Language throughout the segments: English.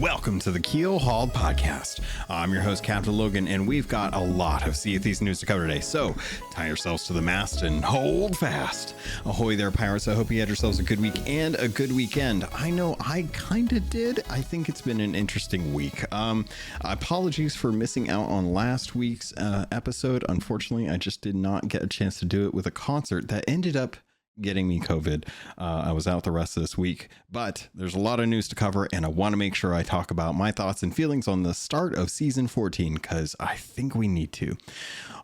welcome to the Keelhauled podcast. I'm your host, CaptainLogun, and we've got a lot of Sea of Thieves news to cover today, so tie yourselves to the mast and hold fast. Ahoy there, pirates. I hope you had yourselves a good week and a good weekend. I know I kind of did. I think it's been an interesting week. Apologies for missing out on last week's episode. Unfortunately, I just did not get a chance to do it with a concert that ended up getting me COVID. I was out the rest of this week, but there's a lot of news to cover, and I want to make sure I talk about my thoughts and feelings on the start of season 14, because I think we need to.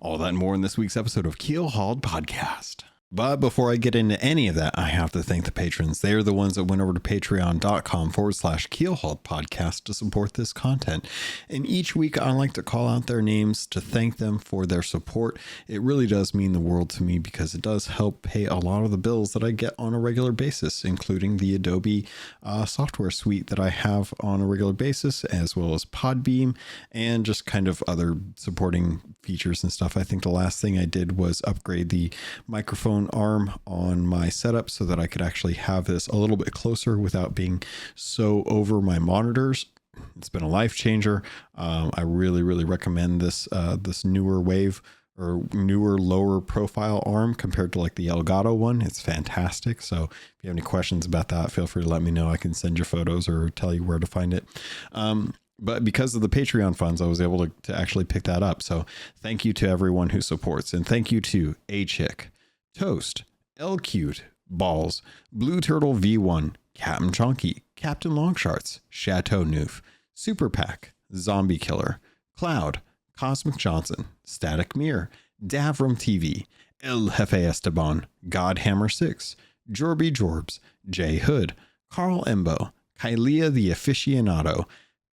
All that and more in this week's episode of Keelhauled Podcast. But before I get into any of that, I have to thank the patrons. They are the ones that went over to patreon.com/Keelhauled podcast to support this content. And each week I like to call out their names to thank them for their support. It really does mean the world to me because it does help pay a lot of the bills that I get on a regular basis, including the Adobe software suite that I have on a regular basis, as well as Podbeam and just kind of other supporting features and stuff. I think the last thing I did was upgrade the microphone arm on my setup so that I could actually have this a little bit closer without being so over my monitors. It's been a life changer. I really recommend this newer wave or newer lower profile arm compared to like the Elgato one. It's fantastic. So if you have any questions about that, feel free to let me know. I can send you photos or tell you where to find it. But because of the Patreon funds, I was able to actually pick that up. So thank you to everyone who supports, and thank you to A Chick, Toast, L Cute, Balls, Blue Turtle V1, Captain Chonky, Captain Longsharts, Chateau Noof, Super Pack, Zombie Killer, Cloud, Cosmic Johnson, Static Mirror, Davram TV, El Jefe Esteban, Godhammer 6, Jorby Jorbs, J Hood, Carl Embo, Kylea the Aficionado,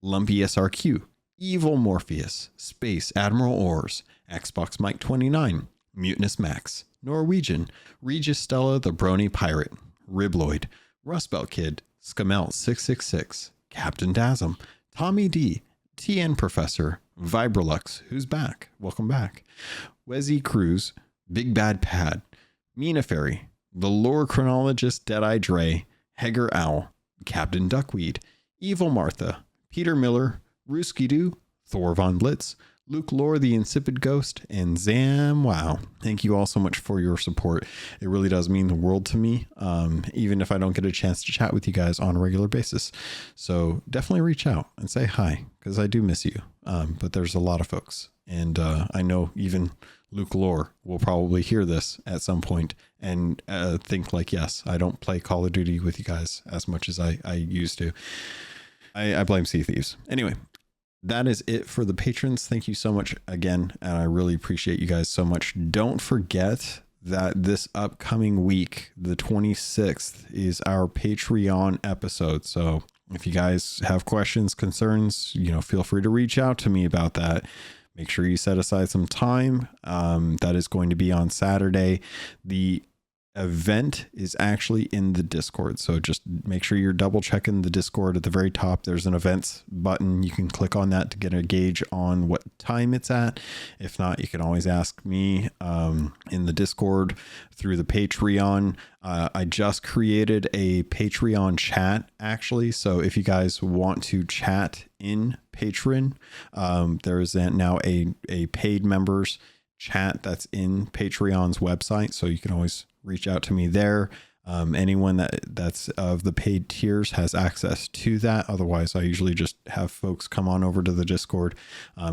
Lumpy SRQ, Evil Morpheus, Space Admiral Ors, Xbox Mike 29, Mutinous Max, Norwegian, Regis Stella the Brony Pirate, Ribloid, Rustbelt Kid, Scamelt 666, Captain Dasm, Tommy D, TN Professor, Vibrolux, who's back, welcome back, Wezzy Cruz, Big Bad Pad, Mina Fairy, the Lore Chronologist Deadeye Dre, Heger Owl, Captain Duckweed, Evil Martha, Peter Miller, Rooski Doo, Thor Von Blitz, Luke Lore, the Insipid Ghost, and Zam Wow. Thank you all so much for your support. It really does mean the world to me, even if I don't get a chance to chat with you guys on a regular basis. So definitely reach out and say hi, because I do miss you. But there's a lot of folks. And I know even Luke Lore will probably hear this at some point and think like, yes, I don't play Call of Duty with you guys as much as I used to. I blame Sea of Thieves. Anyway, that is it for the patrons. Thank you so much again, and I really appreciate you guys so much. Don't forget that this upcoming week, the 26th, is our Patreon episode. So if you guys have questions, concerns, feel free to reach out to me about that. Make sure you set aside some time. That is going to be on Saturday. The event is actually in the Discord, so just make sure you're double checking the Discord. At the very top there's an events button. You can click on that to get a gauge on what time it's at. If not, you can always ask me in the Discord through the Patreon. I just created a Patreon chat actually, so if you guys want to chat in Patreon, there is now a paid members chat that's in Patreon's website, so you can always reach out to me there. Anyone that's of the paid tiers has access to that. Otherwise, I usually just have folks come on over to the Discord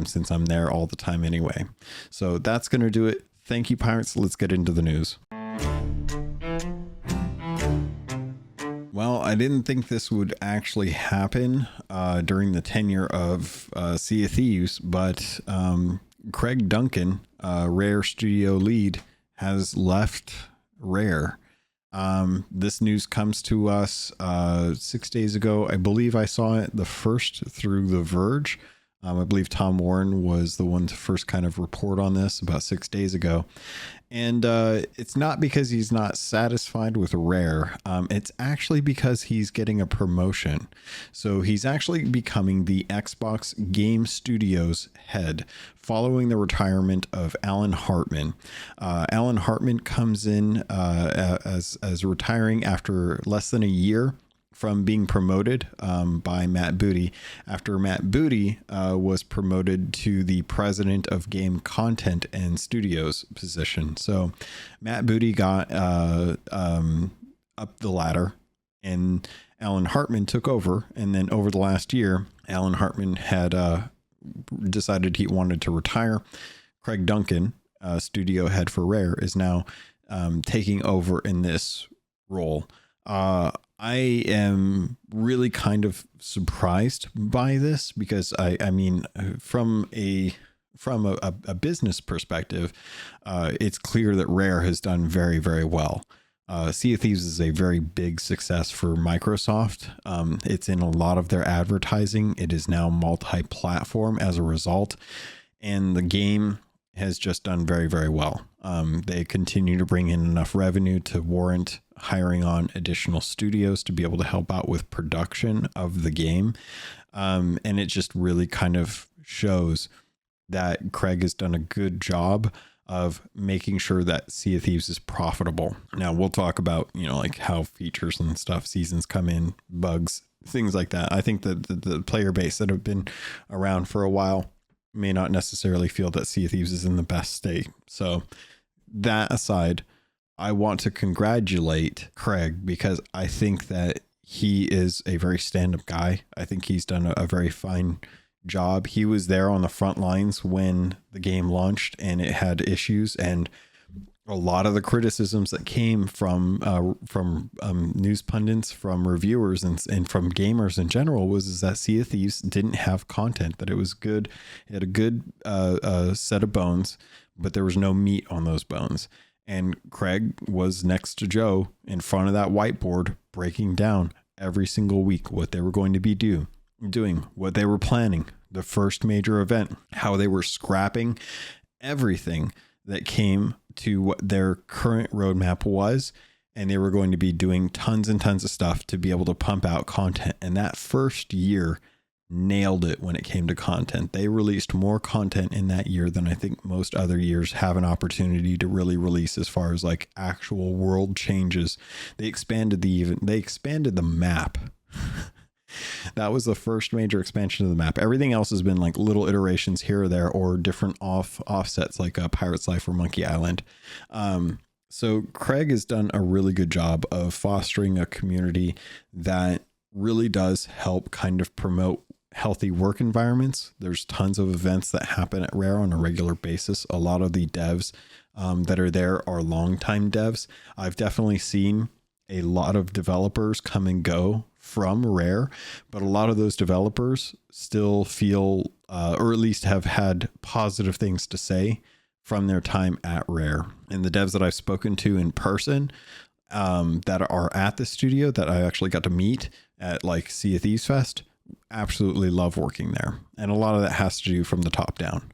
since I'm there all the time anyway. So that's going to do it. Thank you, pirates. Let's get into the news. Well, I didn't think this would actually happen during the tenure of Sea of Thieves, but Craig Duncan, Rare Studio lead, has left Rare. This news comes to us 6 days ago. I believe I saw it the first through The Verge. I believe Tom Warren was the one to first kind of report on this about 6 days ago. And it's not because he's not satisfied with Rare. It's actually because he's getting a promotion. So he's actually becoming the Xbox Game Studios head following the retirement of Alan Hartman. Alan Hartman comes in as retiring after less than a year from being promoted by Matt Booty after Matt Booty was promoted to the president of game content and studios position. So Matt Booty got up the ladder and Alan Hartman took over. And then over the last year, Alan Hartman had decided he wanted to retire. Craig Duncan, studio head for Rare, is now taking over in this role. I am really kind of surprised by this because I mean, from a business perspective, it's clear that Rare has done very, very well. Sea of Thieves is a very big success for Microsoft. It's in a lot of their advertising. It is now multi-platform as a result, and the game has just done very, very well. They continue to bring in enough revenue to warrant hiring on additional studios to be able to help out with production of the game. And it just really kind of shows that Craig has done a good job of making sure that Sea of Thieves is profitable. Now we'll talk about, like how features and stuff, seasons come in, bugs, things like that. I think that the player base that have been around for a while may not necessarily feel that Sea of Thieves is in the best state. So that aside, I want to congratulate Craig because I think that he is a very stand-up guy. I think he's done a very fine job. He was there on the front lines when the game launched and it had issues, and a lot of the criticisms that came from news pundits, from reviewers, and from gamers in general was that Sea of Thieves didn't have content, that it was good. It had a good set of bones, but there was no meat on those bones. And Craig was next to Joe in front of that whiteboard, breaking down every single week what they were going to be doing, what they were planning, the first major event, how they were scrapping everything that came to what their current roadmap was. And they were going to be doing tons and tons of stuff to be able to pump out content. And that first year nailed it when it came to content. They released more content in that year than I think most other years have an opportunity to really release, as far as like actual world changes. They expanded the map. That was the first major expansion of the map. Everything else has been like little iterations here or there, or different offsets like Pirate's Life or Monkey Island. So Craig has done a really good job of fostering a community that really does help kind of promote healthy work environments. There's tons of events that happen at Rare on a regular basis. A lot of the devs that are there are longtime devs. I've definitely seen a lot of developers come and go from Rare, but a lot of those developers still feel, or at least have had positive things to say from their time at Rare. And the devs that I've spoken to in person that are at the studio that I actually got to meet at like Sea of Thieves Fest absolutely love working there. And a lot of that has to do from the top down.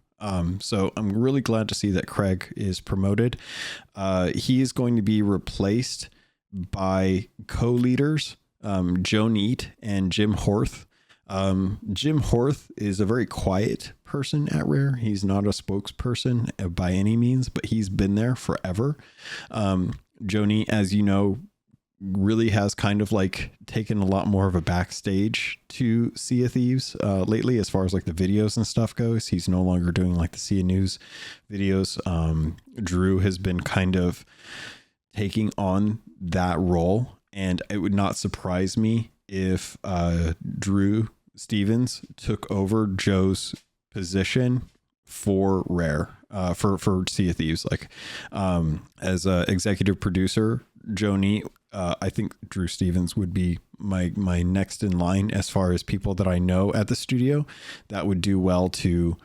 So I'm really glad to see that Craig is promoted. He is going to be replaced by co-leaders, Joe Neate and Jim Horth. Jim Horth is a very quiet person at Rare. He's not a spokesperson by any means, but he's been there forever. Joe Neate, as you know, really has kind of like taken a lot more of a backstage to Sea of Thieves lately, as far as like the videos and stuff goes. He's no longer doing like the Sea of News videos. Drew has been kind of taking on that role, and it would not surprise me if Drew Stevens took over Joe's position for Rare, for Sea of Thieves. Like as a executive producer, Joe Neate, I think Drew Stevens would be my next in line as far as people that I know at the studio that would do well to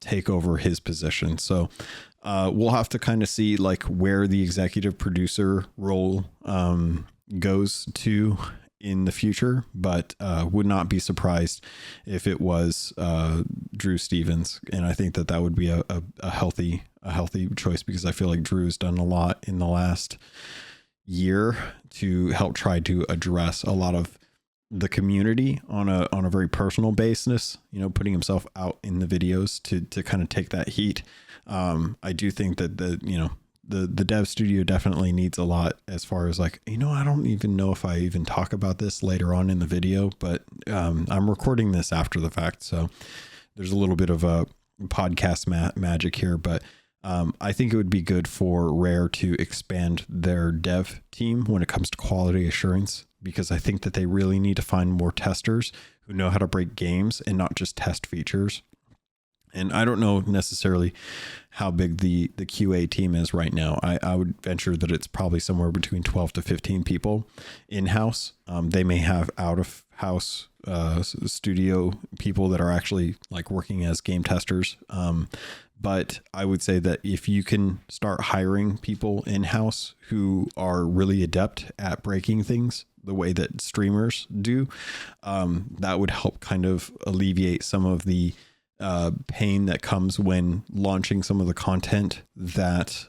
take over his position. So we'll have to kind of see like where the executive producer role goes to in the future, but would not be surprised if it was Drew Stevens. And I think that would be a healthy choice, because I feel like Drew's done a lot in the last year to help try to address a lot of the community on a very personal basis, putting himself out in the videos to kind of take that heat. I do think that the dev studio definitely needs a lot as far as like, I don't even know if I even talk about this later on in the video, but I'm recording this after the fact. So there's a little bit of a podcast magic here, but I think it would be good for Rare to expand their dev team when it comes to quality assurance, because I think that they really need to find more testers who know how to break games and not just test features. And I don't know necessarily how big the QA team is right now. I would venture that it's probably somewhere between 12 to 15 people in-house. They may have out-of-house studio people that are actually like working as game testers. But I would say that if you can start hiring people in-house who are really adept at breaking things the way that streamers do, that would help kind of alleviate some of the pain that comes when launching some of the content that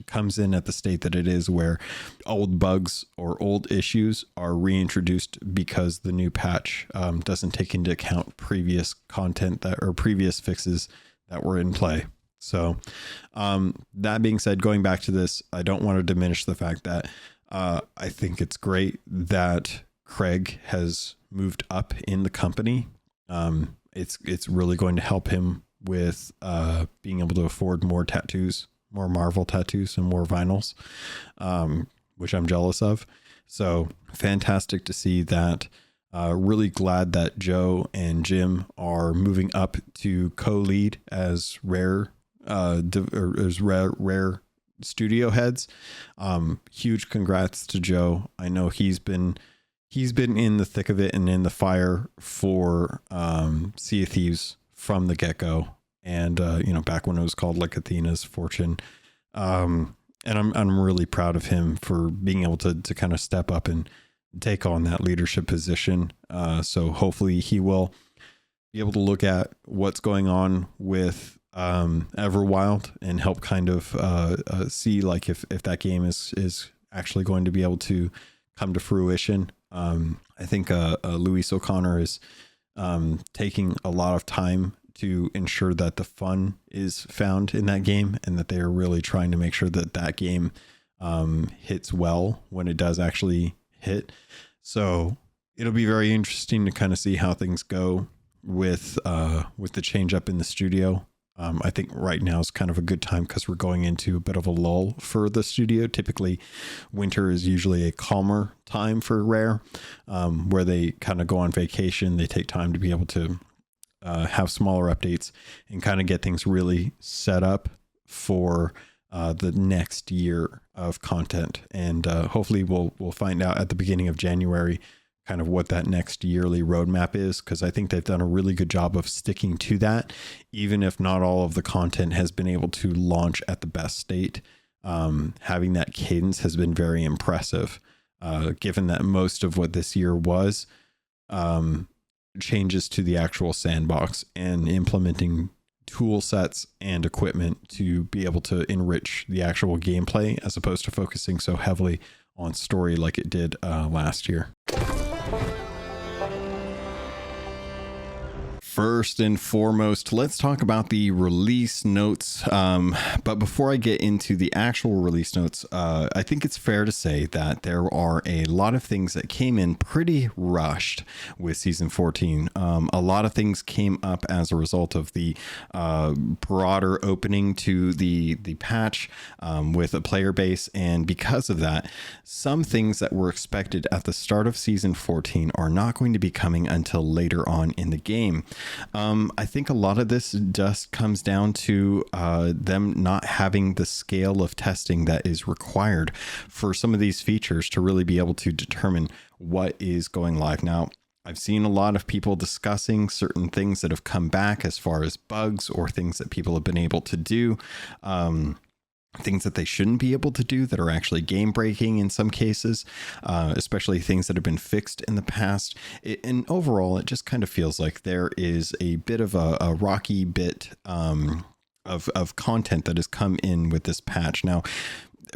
comes in at the state that it is, where old bugs or old issues are reintroduced because the new patch doesn't take into account previous content or previous fixes that were in play. So that being said, going back to this, I don't want to diminish the fact that I think it's great that Craig has moved up in the company. It's really going to help him with being able to afford more tattoos, more Marvel tattoos and more vinyls, which I'm jealous of. So fantastic to see that. Really glad that Joe and Jim are moving up to co-lead as Rare studio heads. Huge congrats to Joe. I know he's been in the thick of it and in the fire for Sea of Thieves from the get-go, and back when it was called like Athena's Fortune, and I'm really proud of him for being able to kind of step up and take on that leadership position. So hopefully he will be able to look at what's going on with Everwild and help kind of see like if that game is actually going to be able to come to fruition. I think Luis O'Connor is taking a lot of time to ensure that the fun is found in that game, and that they are really trying to make sure that that game hits well when it does actually hit. So it'll be very interesting to kind of see how things go with the change up in the studio. I think right now is kind of a good time because we're going into a bit of a lull for the studio. Typically, winter is usually a calmer time for Rare, where they kind of go on vacation. They take time to be able to have smaller updates and kind of get things really set up for the next year of content. And hopefully we'll find out at the beginning of January kind of what that next yearly roadmap is, because I think they've done a really good job of sticking to that, even if not all of the content has been able to launch at the best state. Having that cadence has been very impressive, given that most of what this year was changes to the actual sandbox and implementing tool sets and equipment to be able to enrich the actual gameplay, as opposed to focusing so heavily on story like it did last year. First and foremost, let's talk about the release notes. But before I get into the actual release notes, I think it's fair to say that there are a lot of things that came in pretty rushed with Season 14. A lot of things came up as a result of the broader opening to the patch with a player base. And because of that, some things that were expected at the start of Season 14 are not going to be coming until later on in the game. I think a lot of this just comes down to them not having the scale of testing that is required for some of these features to really be able to determine what is going live. Now, I've seen a lot of people discussing certain things that have come back as far as bugs or things that people have been able to do. Things that they shouldn't be able to do that are actually game breaking in some cases, especially things that have been fixed in the past. And overall, it just kind of feels like there is a bit of a rocky bit of content that has come in with this patch. Now,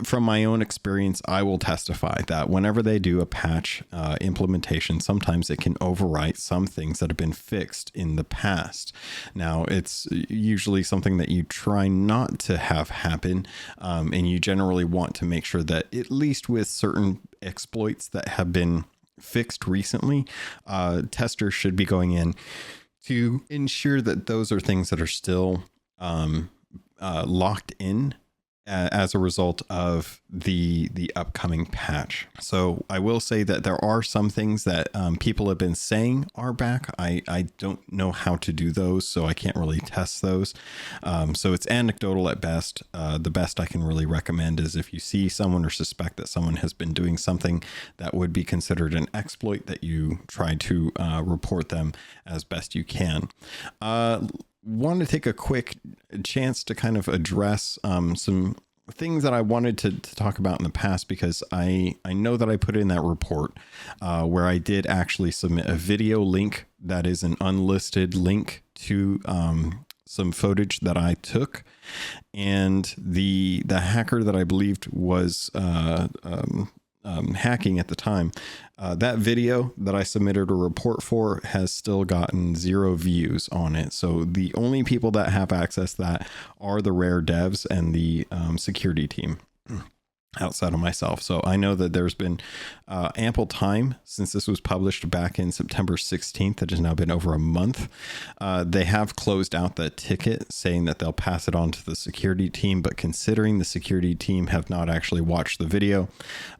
from my own experience, I will testify that whenever they do a patch implementation, sometimes it can overwrite some things that have been fixed in the past. Now, it's usually something that you try not to have happen, and you generally want to make sure that at least with certain exploits that have been fixed recently, testers should be going in to ensure that those are things that are still locked in as a result of the upcoming patch. So I will say that there are some things that people have been saying are back. I don't know how to do those, so I can't really test those. So it's anecdotal at best. The best I can really recommend is if you see someone or suspect that someone has been doing something that would be considered an exploit, that you try to report them as best you can. Want to take a quick chance to kind of address some things that I wanted to talk about in the past, because I know that I put in that report where I did actually submit a video link that is an unlisted link to some footage that I took, and the hacker that I believed was hacking at the time. That video that I submitted a report for has still gotten 0 views on it. So the only people that have access to that are the Rare devs and the security team outside of myself. So I know that there's been ample time since this was published back in September 16th. It has now been over a month. They have closed out that ticket, saying that they'll pass it on to the security team, but considering the security team have not actually watched the video,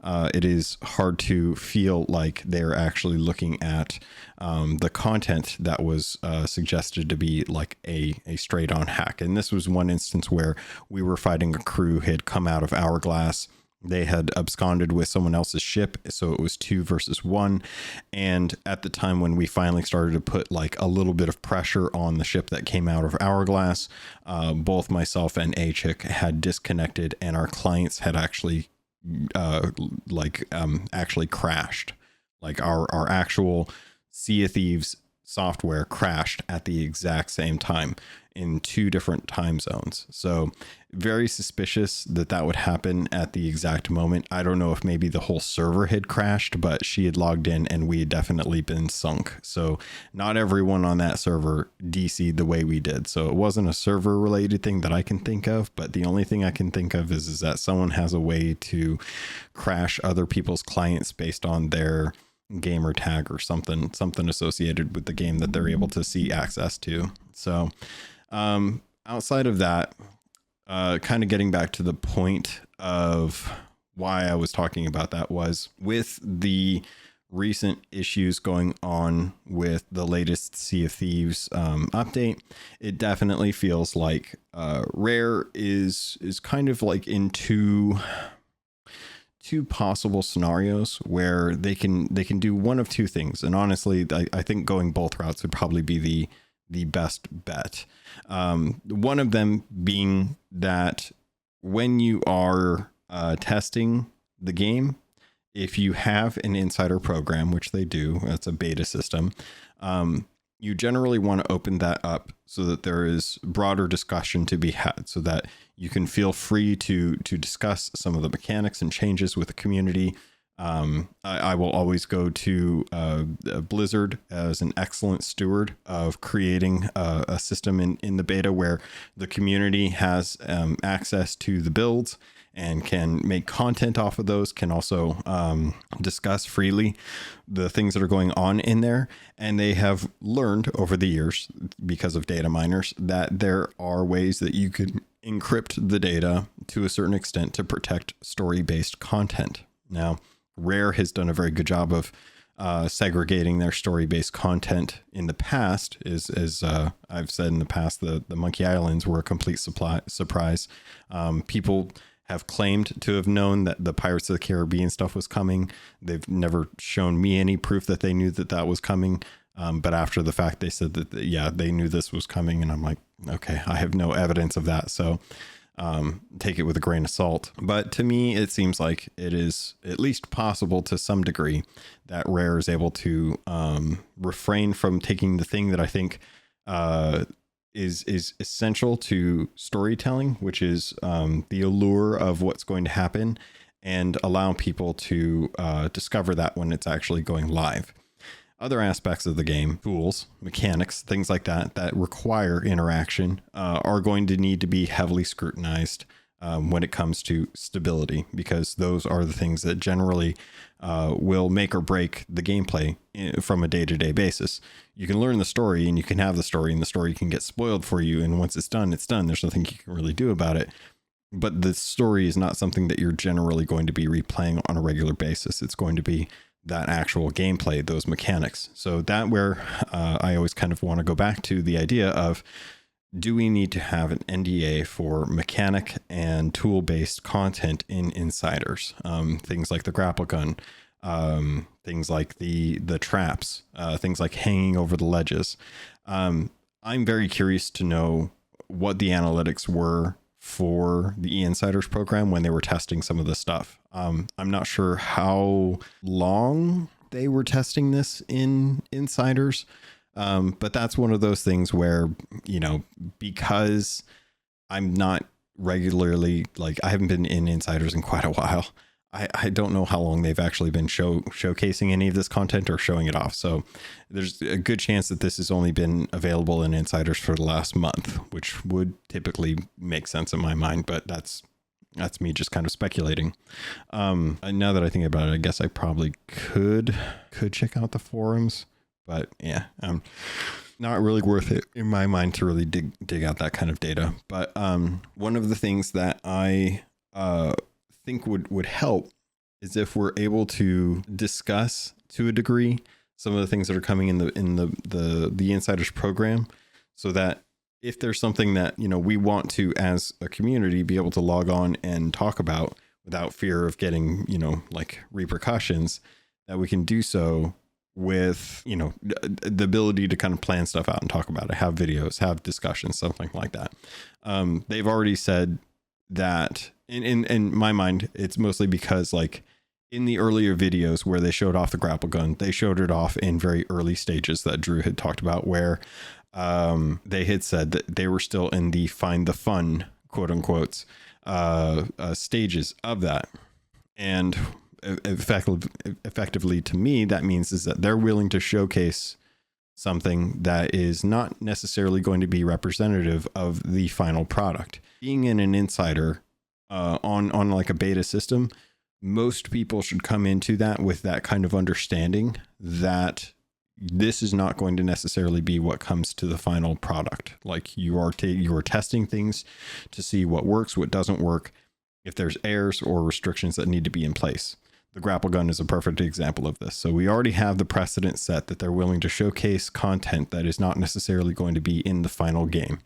it is hard to feel like they're actually looking at the content that was suggested to be like a straight on hack. And this was one instance where we were fighting a crew who had come out of Hourglass. They had absconded with someone else's ship, so it was 2 versus 1. And at the time when we finally started to put like a little bit of pressure on the ship that came out of Hourglass, both myself and A-Chick had disconnected, and our clients had actually actually crashed. Like our actual Sea of Thieves software crashed at the exact same time in 2 different time zones. So very suspicious that would happen at the exact moment. I don't know if maybe the whole server had crashed, but she had logged in and we had definitely been sunk. So not everyone on that server DC'd the way we did. So it wasn't a server related thing that I can think of, but the only thing I can think of is that someone has a way to crash other people's clients based on their Gamertag or something associated with the game that they're able to see access to. So outside of that, kind of getting back to the point of why I was talking about that, was with the recent issues going on with the latest Sea of Thieves update. It definitely feels like Rare is kind of like in two possible scenarios where they can do one of 2 things. And honestly, I think going both routes would probably be the best bet. One of them being that when you are testing the game, if you have an insider program, which they do, that's a beta system, you generally want to open that up so that there is broader discussion to be had, so that you can feel free to discuss some of the mechanics and changes with the community. I will always go to Blizzard as an excellent steward of creating a system in the beta where the community has access to the builds and can make content off of those, can also discuss freely the things that are going on in there. And they have learned over the years, because of data miners, that there are ways that you could encrypt the data to a certain extent to protect story-based content. Now, Rare has done a very good job of segregating their story-based content in the past. As I've said in the past, the Monkey Islands were a complete surprise. People have claimed to have known that the Pirates of the Caribbean stuff was coming. They've never shown me any proof that they knew that was coming. But after the fact, they said that, yeah, they knew this was coming. And I'm like, okay, I have no evidence of that. So take it with a grain of salt. But to me, it seems like it is at least possible to some degree that Rare is able to refrain from taking the thing that I think is essential to storytelling, which is the allure of what's going to happen and allow people to discover that when it's actually going live. Other aspects of the game, tools, mechanics, things like that, that require interaction are going to need to be heavily scrutinized when it comes to stability, because those are the things that generally will make or break the gameplay from a day-to-day basis. You can learn the story and you can have the story, and the story can get spoiled for you. And once it's done, it's done. There's nothing you can really do about it. But the story is not something that you're generally going to be replaying on a regular basis. It's going to be that actual gameplay, those mechanics. So that where I always kind of want to go back to the idea of, do we need to have an NDA for mechanic and tool-based content in Insiders? Things like the grapple gun, things like the traps, things like hanging over the ledges. I'm very curious to know what the analytics were for the Insiders program when they were testing some of this stuff. I'm not sure how long they were testing this in Insiders. But that's one of those things where, you know, because I'm not regularly, like, I haven't been in Insiders in quite a while. I don't know how long they've actually been showcasing any of this content or showing it off. So there's a good chance that this has only been available in Insiders for the last month, which would typically make sense in my mind, but that's me just kind of speculating. Now that I think about it, I guess I probably could check out the forums, but yeah, not really worth it in my mind to really dig out that kind of data. But one of the things that I think would help is if we're able to discuss to a degree some of the things that are coming in the Insiders program, so that if there's something that, you know, we want to, as a community, be able to log on and talk about without fear of getting, you know, like repercussions, that we can do so with, you know, the ability to kind of plan stuff out and talk about it, have videos, have discussions, something like that. They've already said that in my mind, it's mostly because, like, in the earlier videos where they showed off the grapple gun, they showed it off in very early stages that Drew had talked about, where they had said that they were still in the find the fun, quote unquote, stages of that. And effectively, to me, that means is that they're willing to showcase something that is not necessarily going to be representative of the final product. Being in an Insider on like a beta system, most people should come into that with that kind of understanding that this is not going to necessarily be what comes to the final product. Like, you are testing things to see what works, what doesn't work, if there's errors or restrictions that need to be in place. The grapple gun is a perfect example of this. So we already have the precedent set that they're willing to showcase content that is not necessarily going to be in the final game.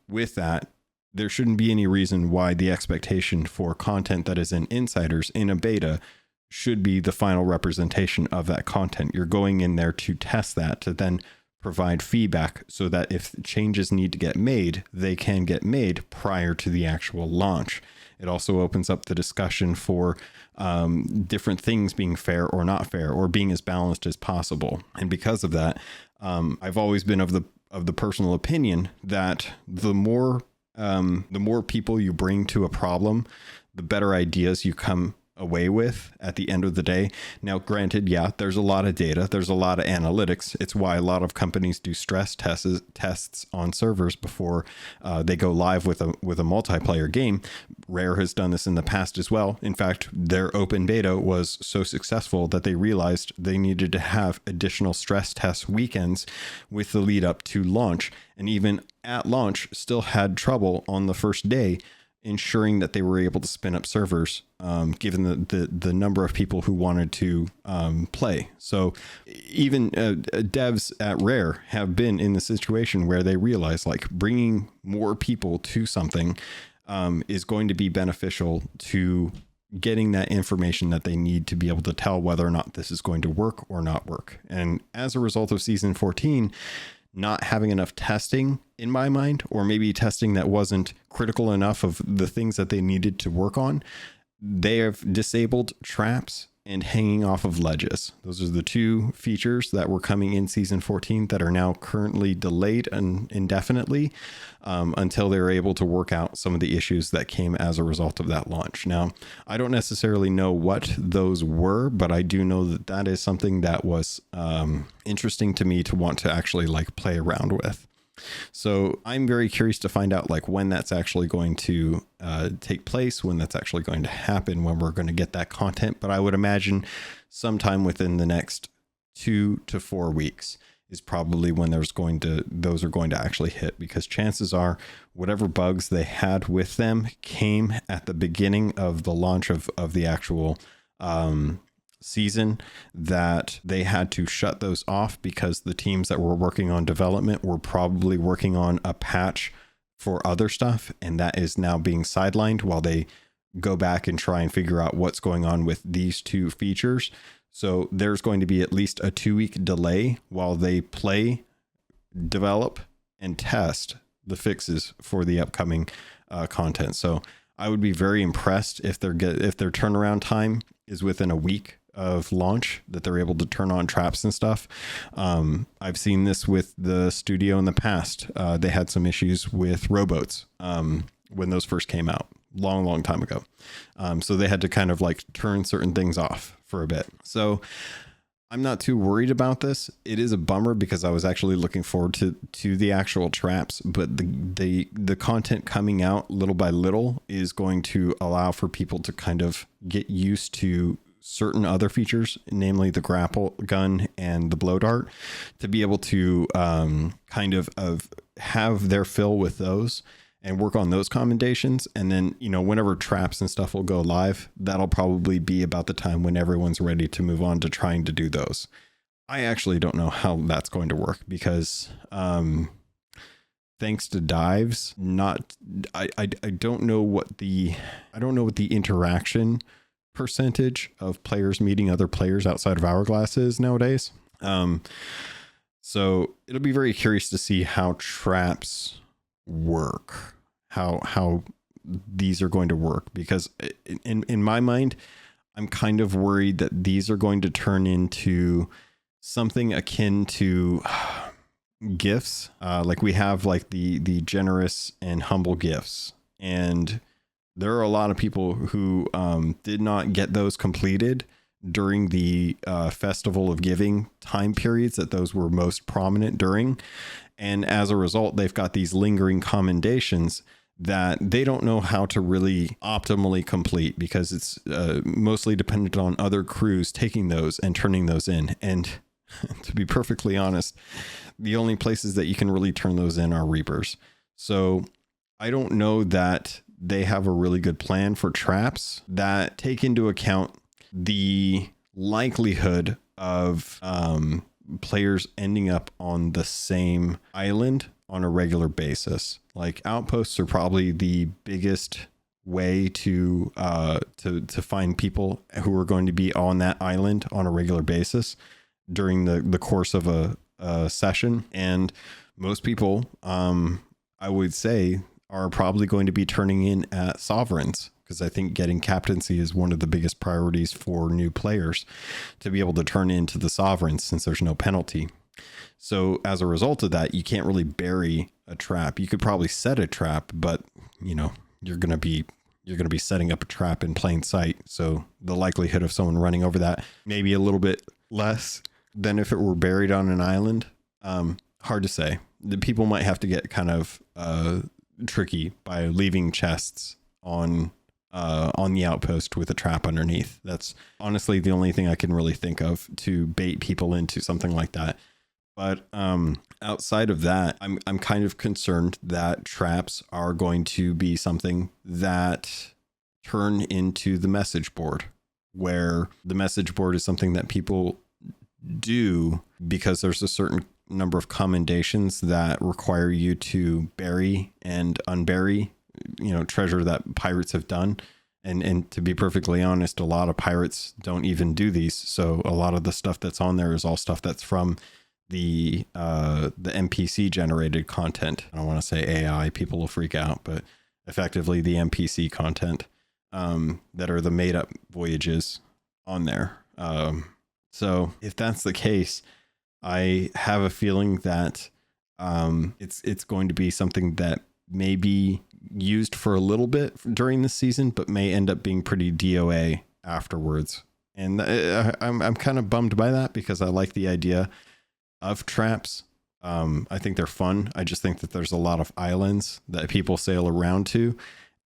With that, there shouldn't be any reason why the expectation for content that is in Insiders in a beta should be the final representation of that content. You're going in there to test that, to then provide feedback so that if changes need to get made, they can get made prior to the actual launch. It also opens up the discussion for different things being fair or not fair, or being as balanced as possible. And because of that, I've always been of the personal opinion that the more people you bring to a problem, the better ideas you come away with at the end of the day. Now, granted, yeah, there's a lot of data, there's a lot of analytics. It's why a lot of companies do stress tests on servers before they go live with a multiplayer game. Rare has done this in the past as well. In fact, their open beta was so successful that they realized they needed to have additional stress test weekends with the lead up to launch, and even at launch still had trouble on the first day ensuring that they were able to spin up servers, given the number of people who wanted to play. So even devs at Rare have been in the situation where they realize, like, bringing more people to something is going to be beneficial to getting that information that they need to be able to tell whether or not this is going to work or not work. And as a result of season 14, not having enough testing in my mind, or maybe testing that wasn't critical enough of the things that they needed to work on, they have disabled traps and hanging off of ledges. Those are the two features that were coming in season 14 that are now currently delayed indefinitely until they're able to work out some of the issues that came as a result of that launch. Now, I don't necessarily know what those were, but I do know that that is something that was interesting to me to want to actually like play around with. So I'm very curious to find out like when that's actually going to take place, when that's actually going to happen, when we're going to get that content. But I would imagine sometime within the next 2 to 4 weeks is probably when those are going to actually hit, because chances are whatever bugs they had with them came at the beginning of the launch of the actual season, that they had to shut those off because the teams that were working on development were probably working on a patch for other stuff, and that is now being sidelined while they go back and try and figure out what's going on with these two features. So there's going to be at least a 2-week delay while they play, develop, and test the fixes for the upcoming content. So I would be very impressed if their turnaround time is within a week of launch, that they're able to turn on traps and stuff. I've seen this with the studio in the past. They had some issues with rowboats when those first came out, long time ago. So they had to kind of like turn certain things off for a bit. So I'm not too worried about this. It is a bummer because I was actually looking forward to the actual traps, but the content coming out little by little is going to allow for people to kind of get used to certain other features, namely the grapple gun and the blow dart, to be able to kind of have their fill with those and work on those commendations. And then, whenever traps and stuff will go live, that'll probably be about the time when everyone's ready to move on to trying to do those. I actually don't know how that's going to work because thanks to dives, I don't know what the interaction percentage of players meeting other players outside of Hourglass is nowadays. So it'll be very curious to see how traps work, how these are going to work, because in my mind, I'm kind of worried that these are going to turn into something akin to gifts. Like we have like the generous and humble gifts, and there are a lot of people who did not get those completed during the Festival of Giving time periods that those were most prominent during. And as a result, they've got these lingering commendations that they don't know how to really optimally complete, because it's mostly dependent on other crews taking those and turning those in. And to be perfectly honest, the only places that you can really turn those in are Reapers. So I don't know that they have a really good plan for traps that take into account the likelihood of players ending up on the same island on a regular basis. Like outposts are probably the biggest way to find people who are going to be on that island on a regular basis during the course of a session. And most people, I would say, are probably going to be turning in at sovereigns, because I think getting captaincy is one of the biggest priorities for new players, to be able to turn into the sovereigns since there's no penalty. So as a result of that, you can't really bury a trap. You could probably set a trap, but you're going to be setting up a trap in plain sight. So the likelihood of someone running over that may be a little bit less than if it were buried on an island. Hard to say. The people might have to get kind of tricky by leaving chests on the outpost with a trap underneath. That's honestly the only thing I can really think of to bait people into something like that. But outside of that, I'm kind of concerned that traps are going to be something that turn into the message board, where the message board is something that people do because there's a certain number of commendations that require you to bury and unbury, treasure that pirates have done. And to be perfectly honest, a lot of pirates don't even do these. So a lot of the stuff that's on there is all stuff that's from the NPC generated content. I don't want to say AI, people will freak out, but effectively the NPC content that are the made up voyages on there. So if that's the case, I have a feeling that it's going to be something that may be used for a little bit during the season, but may end up being pretty DOA afterwards. And I'm kind of bummed by that because I like the idea of traps. I think they're fun. I just think that there's a lot of islands that people sail around to.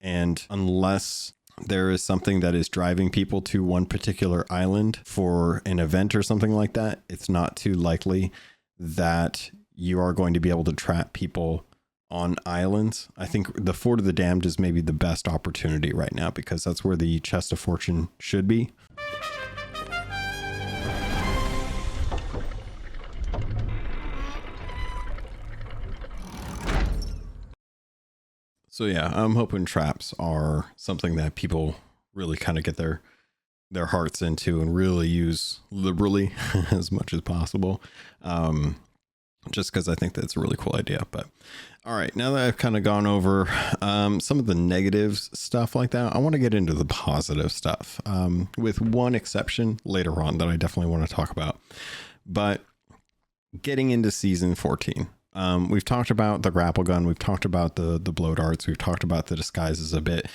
And unless there is something that is driving people to one particular island for an event or something like that, it's not too likely that you are going to be able to trap people on islands. I think the Fort of the Damned is maybe the best opportunity right now because that's where the Chest of Fortune should be. So yeah, I'm hoping traps are something that people really kind of get their hearts into and really use liberally as much as possible. Just because I think that's a really cool idea. But all right, now that I've kind of gone over some of the negatives, stuff like that, I want to get into the positive stuff with one exception later on that I definitely want to talk about. But getting into season 14. We've talked about the grapple gun. We've talked about the blow darts. We've talked about the disguises a bit.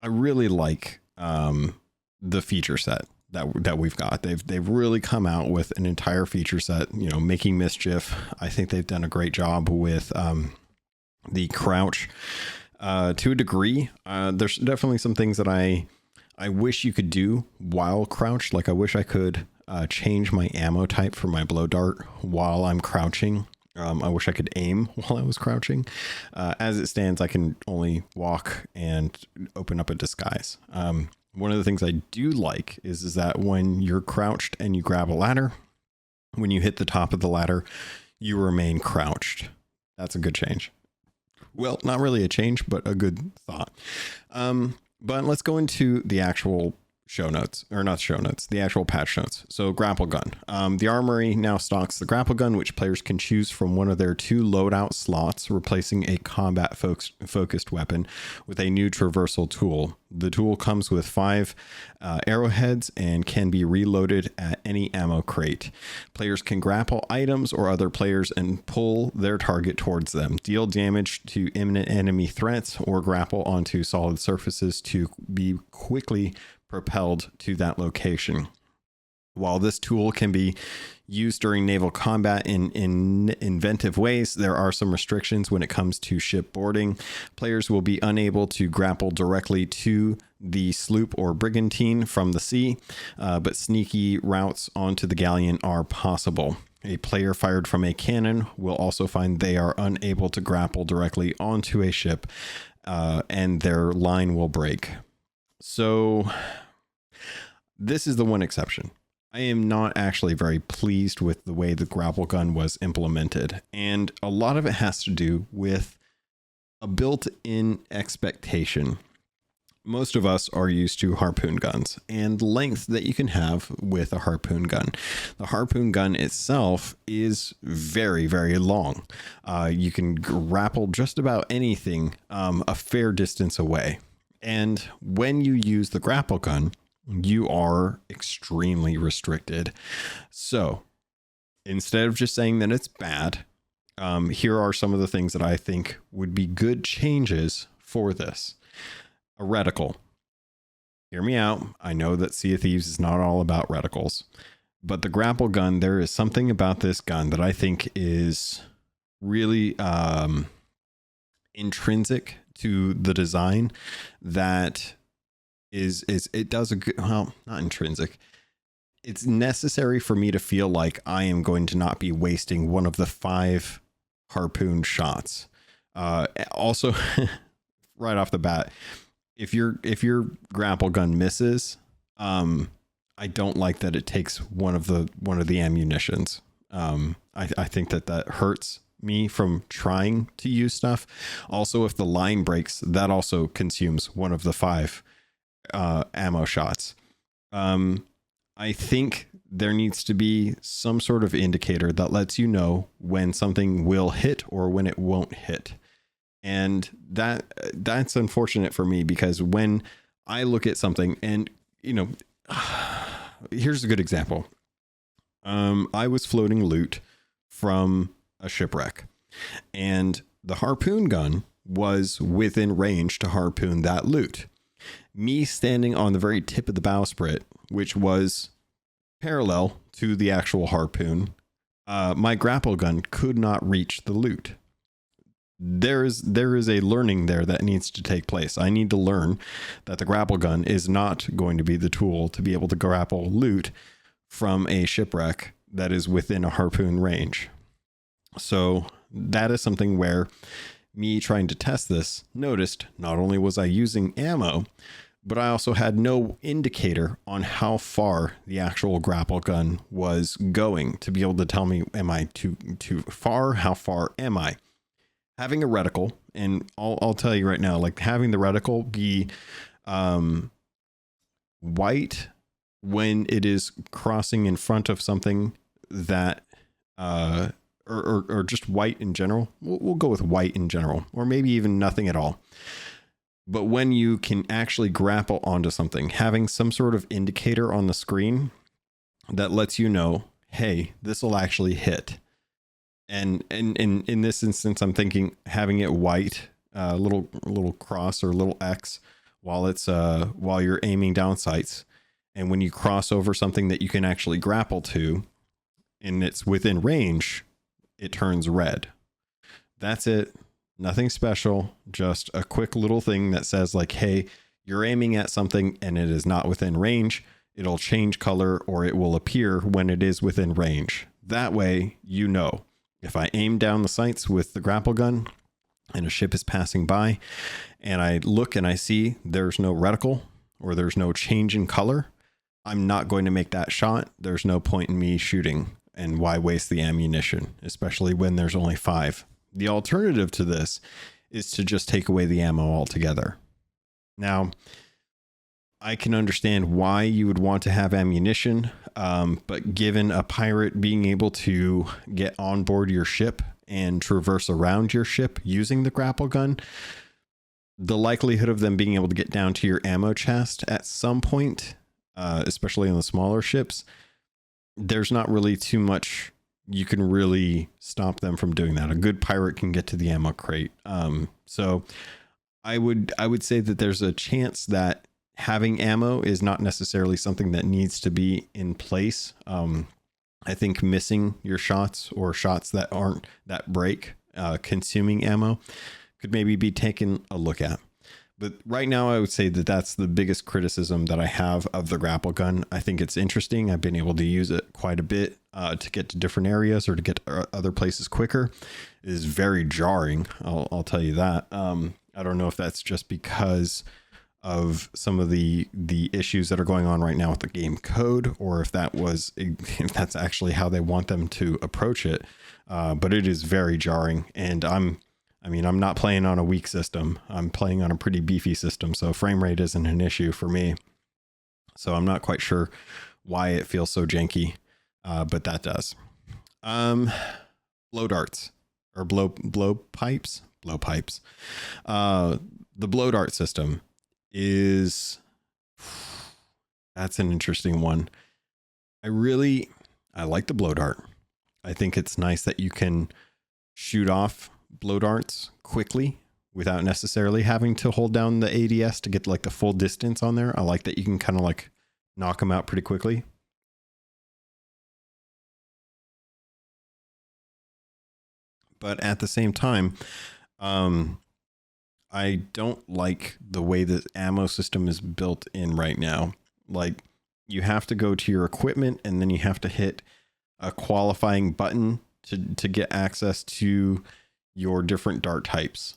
I really like the feature set that we've got. They've really come out with an entire feature set, you know, making mischief. I think they've done a great job with the crouch to a degree. There's definitely some things that I wish you could do while crouched. Like I wish I could change my ammo type for my blow dart while I'm crouching. I wish I could aim while I was crouching. As it stands, I can only walk and open up a disguise. One of the things I do like is that when you're crouched and you grab a ladder, when you hit the top of the ladder, you remain crouched. That's a good change. Well, not really a change, but a good thought. But let's go into the actual show notes, or not show notes, the actual patch notes. So grapple gun. The armory now stocks the grapple gun, which players can choose from one of their 2 loadout slots, replacing a combat focused weapon with a new traversal tool. The tool comes with 5 arrowheads and can be reloaded at any ammo crate. Players can grapple items or other players and pull their target towards them, deal damage to imminent enemy threats, or grapple onto solid surfaces to be quickly propelled to that location. While this tool can be used during naval combat in inventive ways, there are some restrictions when it comes to ship boarding. Players will be unable to grapple directly to the sloop or brigantine from the sea, but sneaky routes onto the galleon are possible. A player fired from a cannon will also find they are unable to grapple directly onto a ship, and their line will break. So this is the one exception. I am not actually very pleased with the way the grapple gun was implemented. And a lot of it has to do with a built-in expectation. Most of us are used to harpoon guns and length that you can have with a harpoon gun. The harpoon gun itself is very, very long. You can grapple just about anything a fair distance away. And when you use the grapple gun, you are extremely restricted. So instead of just saying that it's bad, here are some of the things that I think would be good changes for this. A reticle. Hear me out. I know that Sea of Thieves is not all about reticles, but the grapple gun, there is something about this gun that I think is really intrinsic to the design that is it does a good, well, not intrinsic. It's necessary for me to feel like I am going to not be wasting one of the 5 harpoon shots. Also, right off the bat, if your grapple gun misses, I don't like that it takes one of the ammunitions. I think that hurts me from trying to use stuff. Also, if the line breaks, that also consumes one of the 5 ammo shots. I think there needs to be some sort of indicator that lets you know when something will hit or when it won't hit. And that's unfortunate for me, because when I look at something and, you know, here's a good example. I was floating loot from a shipwreck, and the harpoon gun was within range to harpoon that loot. Me standing on the very tip of the bowsprit, which was parallel to the actual harpoon, my grapple gun could not reach the loot. There is a learning there that needs to take place. I need to learn that the grapple gun is not going to be the tool to be able to grapple loot from a shipwreck that is within a harpoon range. So that is something where me trying to test this, noticed not only was I using ammo, but I also had no indicator on how far the actual grapple gun was going to be able to tell me, am I too far? How far am I? Having a reticle, and I'll tell you right now, like having the reticle be white when it is crossing in front of something that or just white in general. We'll go with white in general, or maybe even nothing at all. But when you can actually grapple onto something, having some sort of indicator on the screen that lets you know, hey, this will actually hit. And in this instance, I'm thinking having it white, little cross or little X while it's while you're aiming down sights. And when you cross over something that you can actually grapple to and it's within range, it turns red. That's it. Nothing special. Just a quick little thing that says like, hey, you're aiming at something and it is not within range. It'll change color or it will appear when it is within range. That way, you know, if I aim down the sights with the grapple gun and a ship is passing by and I look and I see there's no reticle or there's no change in color, I'm not going to make that shot. There's no point in me shooting, and why waste the ammunition, especially when there's only 5. The alternative to this is to just take away the ammo altogether. Now, I can understand why you would want to have ammunition, but given a pirate being able to get on board your ship and traverse around your ship using the grapple gun, the likelihood of them being able to get down to your ammo chest at some point, especially on the smaller ships, there's not really too much you can really stop them from doing that. A good pirate can get to the ammo crate. So I would say that there's a chance that having ammo is not necessarily something that needs to be in place. I think missing your shots or shots that aren't that break, consuming ammo could maybe be taken a look at. But right now I would say that that's the biggest criticism that I have of the grapple gun. I think it's interesting. I've been able to use it quite a bit to get to different areas or to get to other places quicker. It is very jarring. I'll tell you that. I don't know if that's just because of some of the issues that are going on right now with the game code, or if that's actually how they want them to approach it. But it is very jarring, and I'm not playing on a weak system. I'm playing on a pretty beefy system, so frame rate isn't an issue for me. So I'm not quite sure why it feels so janky, but that does. Blow darts or blowpipes. The blow dart system that's an interesting one. I like the blow dart. I think it's nice that you can shoot off blow darts quickly without necessarily having to hold down the ADS to get like the full distance on there. I like that you can kind of like knock them out pretty quickly. But at the same time, I don't like the way the ammo system is built in right now. Like, you have to go to your equipment and then you have to hit a qualifying button to get access to your different dart types.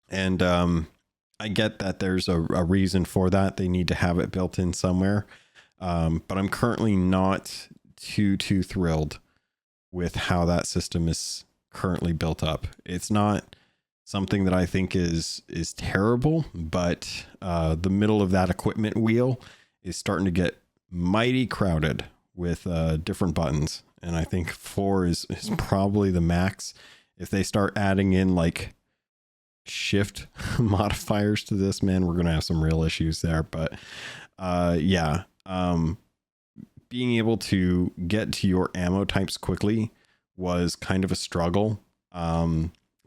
And I get that there's a reason for that. They need to have it built in somewhere. But I'm currently not too thrilled with how that system is currently built up. It's not something that I think is terrible, but the middle of that equipment wheel is starting to get mighty crowded with different buttons. And I think 4 is probably the max. If they start adding in like shift modifiers to this, man, we're going to have some real issues there. But being able to get to your ammo types quickly was kind of a struggle.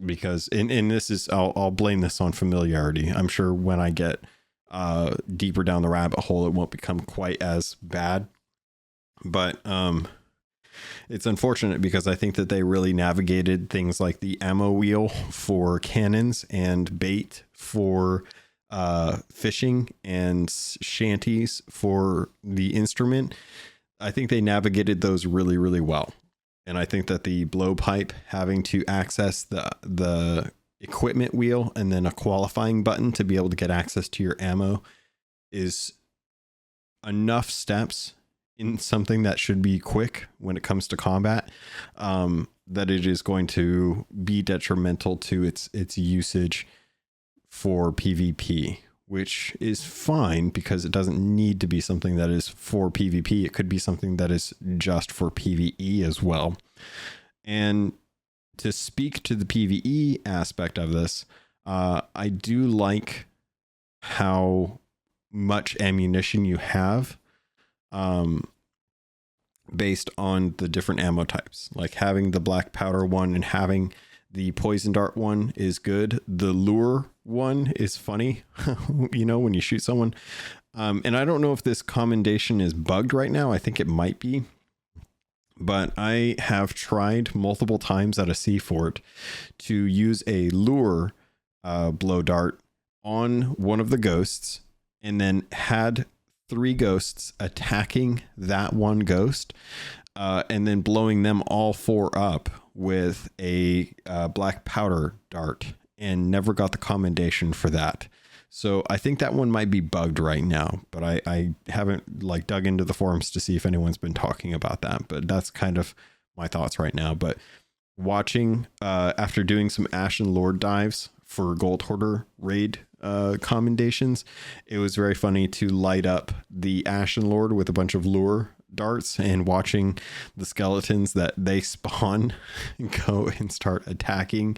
Because and this is, I'll blame this on familiarity. I'm sure when I get deeper down the rabbit hole, it won't become quite as bad. But it's unfortunate because I think that they really navigated things like the ammo wheel for cannons and bait for fishing and shanties for the instrument. I think they navigated those really, really well. And I think that the blowpipe having to access the equipment wheel and then a qualifying button to be able to get access to your ammo is enough steps in something that should be quick when it comes to combat, that it is going to be detrimental to its usage for PvP, which is fine because it doesn't need to be something that is for PvP. It could be something that is just for PvE as well. And to speak to the PvE aspect of this, I do like how much ammunition you have, based on the different ammo types. Like having the black powder one and having the poison dart one is good. The lure one is funny, you know, when you shoot someone. And I don't know if this commendation is bugged right now. I think it might be. But I have tried multiple times at a sea fort to use a lure blow dart on one of the ghosts and then had 3 ghosts attacking that one ghost and then blowing them all 4 up with a black powder dart and never got the commendation for that. So I think that one might be bugged right now, but I haven't like dug into the forums to see if anyone's been talking about that, but that's kind of my thoughts right now. But watching after doing some Ashen Lord dives for Gold Hoarder raid commendations, it was very funny to light up the Ashen Lord with a bunch of lure darts and watching the skeletons that they spawn go and start attacking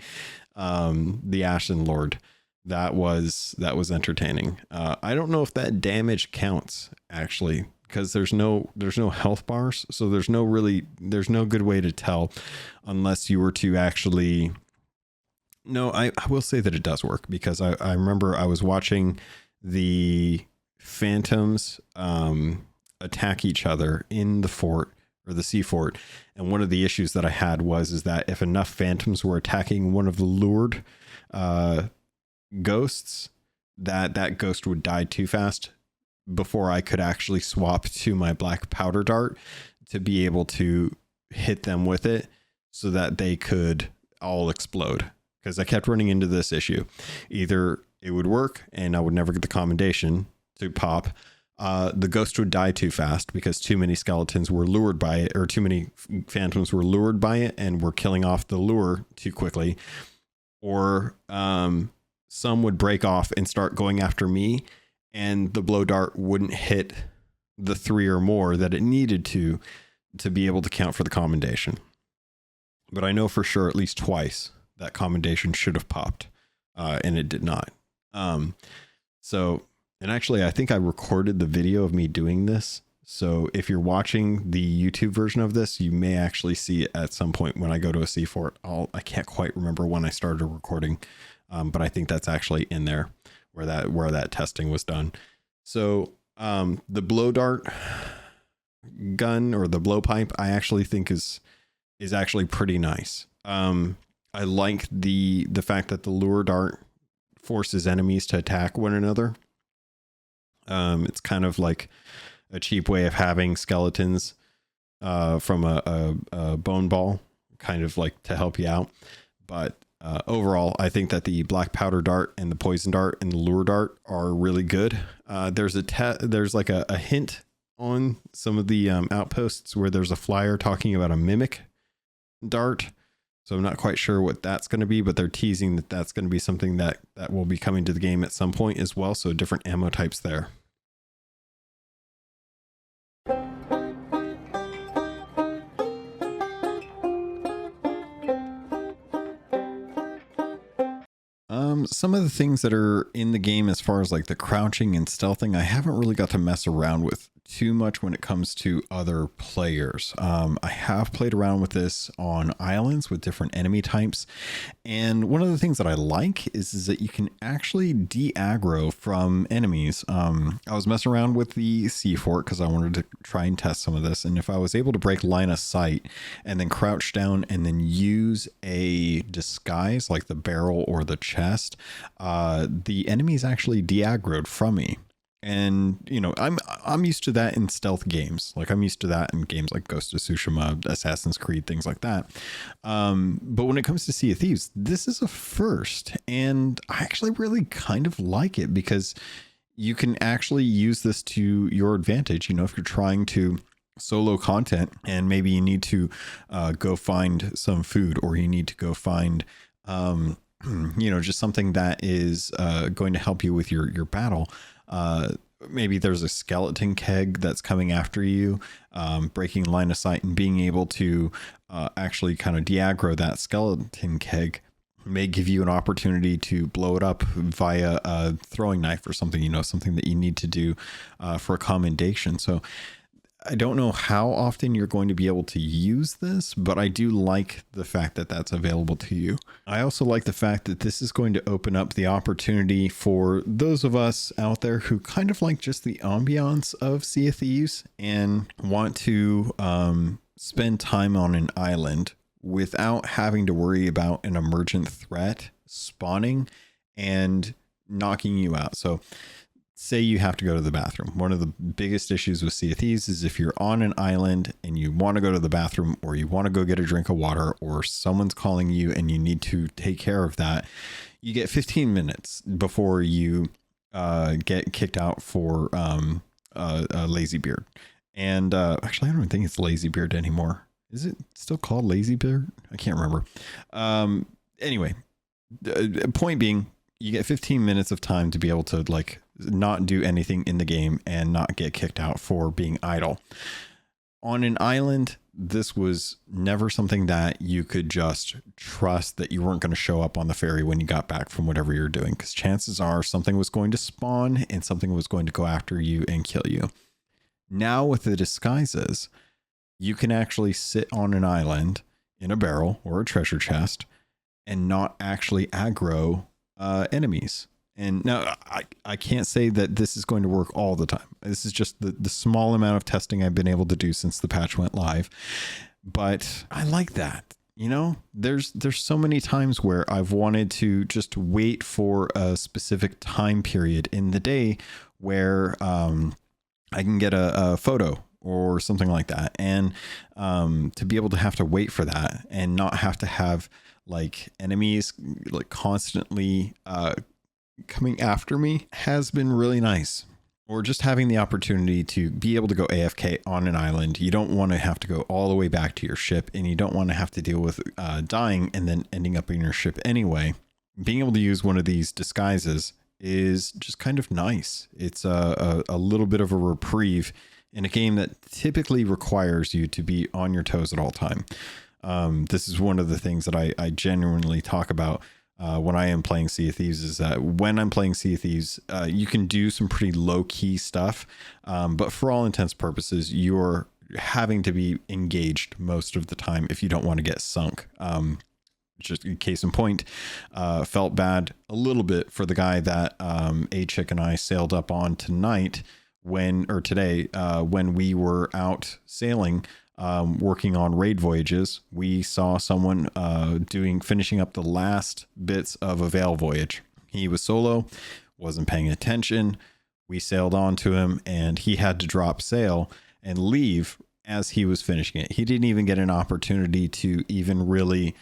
the Ashen Lord. That was entertaining. I don't know if that damage counts actually, because there's no health bars, so there's no good way to tell unless you were to actually. No, I will say that it does work because I remember I was watching the phantoms attack each other in the fort or the sea fort, and one of the issues that I had is that if enough phantoms were attacking one of the lured ghosts, that ghost would die too fast before I could actually swap to my black powder dart to be able to hit them with it so that they could all explode. Because I kept running into this issue. Either it would work and I would never get the commendation to pop. The ghost would die too fast because too many skeletons were lured by it, or too many phantoms were lured by it and were killing off the lure too quickly. Or some would break off and start going after me, and the blow dart wouldn't hit the 3 or more that it needed to be able to count for the commendation. But I know for sure at least twice that commendation should have popped, and it did not. So, and actually, I think I recorded the video of me doing this. So if you're watching the YouTube version of this, you may actually see it at some point when I go to a sea fort. I can't quite remember when I started recording, but I think that's actually in there where that testing was done. So the blow dart gun or the blowpipe, I actually think is actually pretty nice. I like the fact that the lure dart forces enemies to attack one another. It's kind of like a cheap way of having skeletons from a bone ball, kind of like to help you out. But overall, I think that the black powder dart and the poison dart and the lure dart are really good. There's like a hint on some of the outposts where there's a flyer talking about a mimic dart. So I'm not quite sure what that's going to be, but they're teasing that that's going to be something that will be coming to the game at some point as well. So different ammo types there. Some of the things that are in the game as far as like the crouching and stealthing, I haven't really got to mess around with too much when it comes to other players. I have played around with this on islands with different enemy types. And one of the things that I like is that you can actually de-aggro from enemies. I was messing around with the Sea Fort because I wanted to try and test some of this. And if I was able to break line of sight and then crouch down and then use a disguise like the barrel or the chest, the enemies actually de-aggroed from me. And I'm used to that in stealth games. Like I'm used to that in games like Ghost of Tsushima, Assassin's Creed, things like that. But when it comes to Sea of Thieves, this is a first, and I actually really kind of like it because you can actually use this to your advantage. If you're trying to solo content and maybe you need to go find some food, or you need to go find just something that is going to help you with your battle. Maybe there's a skeleton keg that's coming after you, breaking line of sight and being able to actually kind of de-aggro that skeleton keg may give you an opportunity to blow it up via a throwing knife or something, something that you need to do for a commendation. So I don't know how often you're going to be able to use this, but I do like the fact that that's available to you. I also like the fact that this is going to open up the opportunity for those of us out there who kind of like just the ambiance of Sea of Thieves and want to spend time on an island without having to worry about an emergent threat spawning and knocking you out. So say you have to go to the bathroom. One of the biggest issues with Sea of Thieves is if you're on an island and you want to go to the bathroom, or you want to go get a drink of water, or someone's calling you and you need to take care of that, you get 15 minutes before you get kicked out for a lazy beard. And actually, I don't think it's lazy beard anymore. Is it still called lazy beard? I can't remember. Anyway, point being, you get 15 minutes of time to be able to not do anything in the game and not get kicked out for being idle. On an island, this was never something that you could just trust that you weren't going to show up on the ferry when you got back from whatever you're doing, because chances are something was going to spawn and something was going to go after you and kill you. Now with the disguises, you can actually sit on an island in a barrel or a treasure chest and not actually aggro enemies. And now I can't say that this is going to work all the time. This is just the small amount of testing I've been able to do since the patch went live. But I like that. There's so many times where I've wanted to just wait for a specific time period in the day where I can get a photo or something like that. And to be able to have to wait for that and not have to have enemies constantly coming after me has been really nice. Or just having the opportunity to be able to go AFK on an island. You don't want to have to go all the way back to your ship, and you don't want to have to deal with dying and then ending up in your ship anyway. Being able to use one of these disguises is just kind of nice. It's a little bit of a reprieve in a game that typically requires you to be on your toes at all time. This is one of the things that I genuinely talk about when I am playing Sea of Thieves, is that when I'm playing Sea of Thieves, you can do some pretty low key stuff. But for all intents and purposes, you're having to be engaged most of the time if you don't want to get sunk. Just in case in point, felt bad a little bit for the guy that A Chick and I sailed up on today, when we were out sailing, working on raid voyages. We saw someone finishing up the last bits of a Veil voyage. He was solo, wasn't paying attention. We sailed on to him, and he had to drop sail and leave as he was finishing it. He didn't even get an opportunity to even really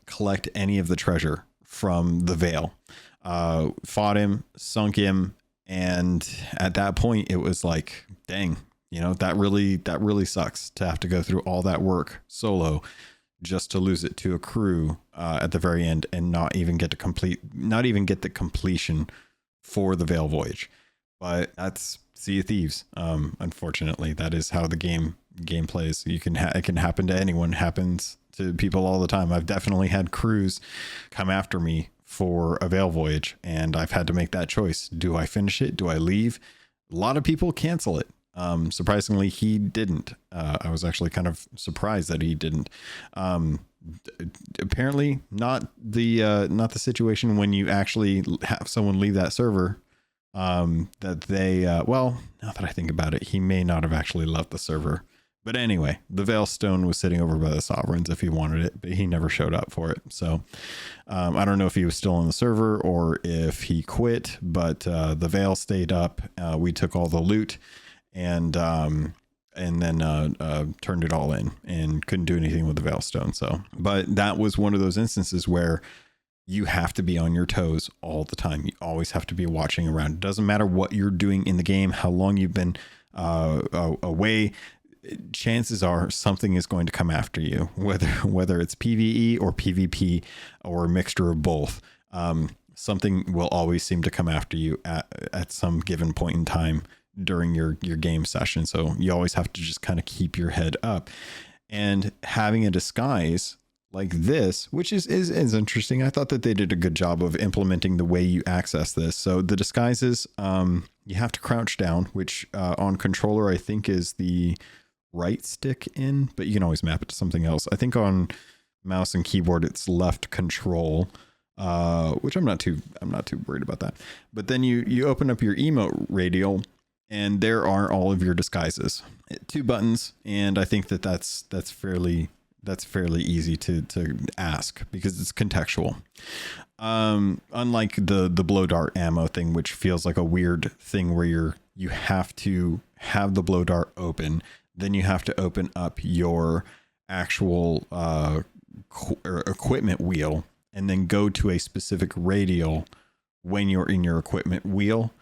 collect any of the treasure from the Veil. Fought him, sunk him, and at that point it was like, dang, that really sucks to have to go through all that work solo just to lose it to a crew at the very end and not even get the completion for the Veil voyage. But that's Sea of Thieves. Unfortunately, that is how the game plays. It can happen to anyone. Happens to people all the time. I've definitely had crews come after me for a Veil voyage, and I've had to make that choice. Do I finish it? Do I leave? A lot of people cancel it. Surprisingly, he didn't. I was actually kind of surprised that he didn't. Apparently not the situation when you actually have someone leave that server, that they, well, now that I think about it, he may not have actually left the server. But anyway, the Veilstone was sitting over by the Sovereigns if he wanted it, but he never showed up for it. So I don't know if he was still on the server or if he quit, but the Veil stayed up. We took all the loot and then turned it all in and couldn't do anything with the Veilstone. So, but that was one of those instances where you have to be on your toes all the time. You always have to be watching around. It doesn't matter what you're doing in the game, how long you've been away. Chances are something is going to come after you, whether it's PvE or PvP or a mixture of both. Something will always seem to come after you at some given point in time during your game session. So you always have to just kind of keep your head up, and having a disguise like this, which is interesting. I thought that they did a good job of implementing the way you access this. So the disguises, you have to crouch down, which on controller, I think is the right stick in, but you can always map it to something else. I think on mouse and keyboard, it's left control, which I'm not too worried about that. But then you open up your emote radial, and there are all of your disguises, 2 buttons. And I think that's fairly easy to ask because it's contextual. Unlike the blow dart ammo thing, which feels like a weird thing where you have to have the blow dart open, then you have to open up your actual equipment wheel and then go to a specific radial when you're in your equipment wheel.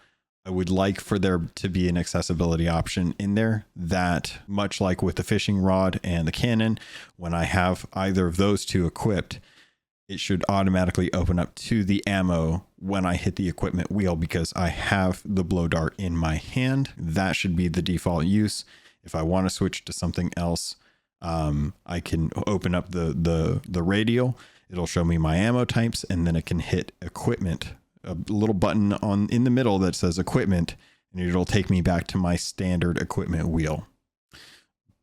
I would like for there to be an accessibility option in there that, much like with the fishing rod and the cannon, when I have either of those two equipped, it should automatically open up to the ammo when I hit the equipment wheel because I have the blow dart in my hand. That should be the default use. If I want to switch to something else, I can open up the radial. It'll show me my ammo types, and then it can hit equipment, a little button in the middle that says equipment, and it'll take me back to my standard equipment wheel.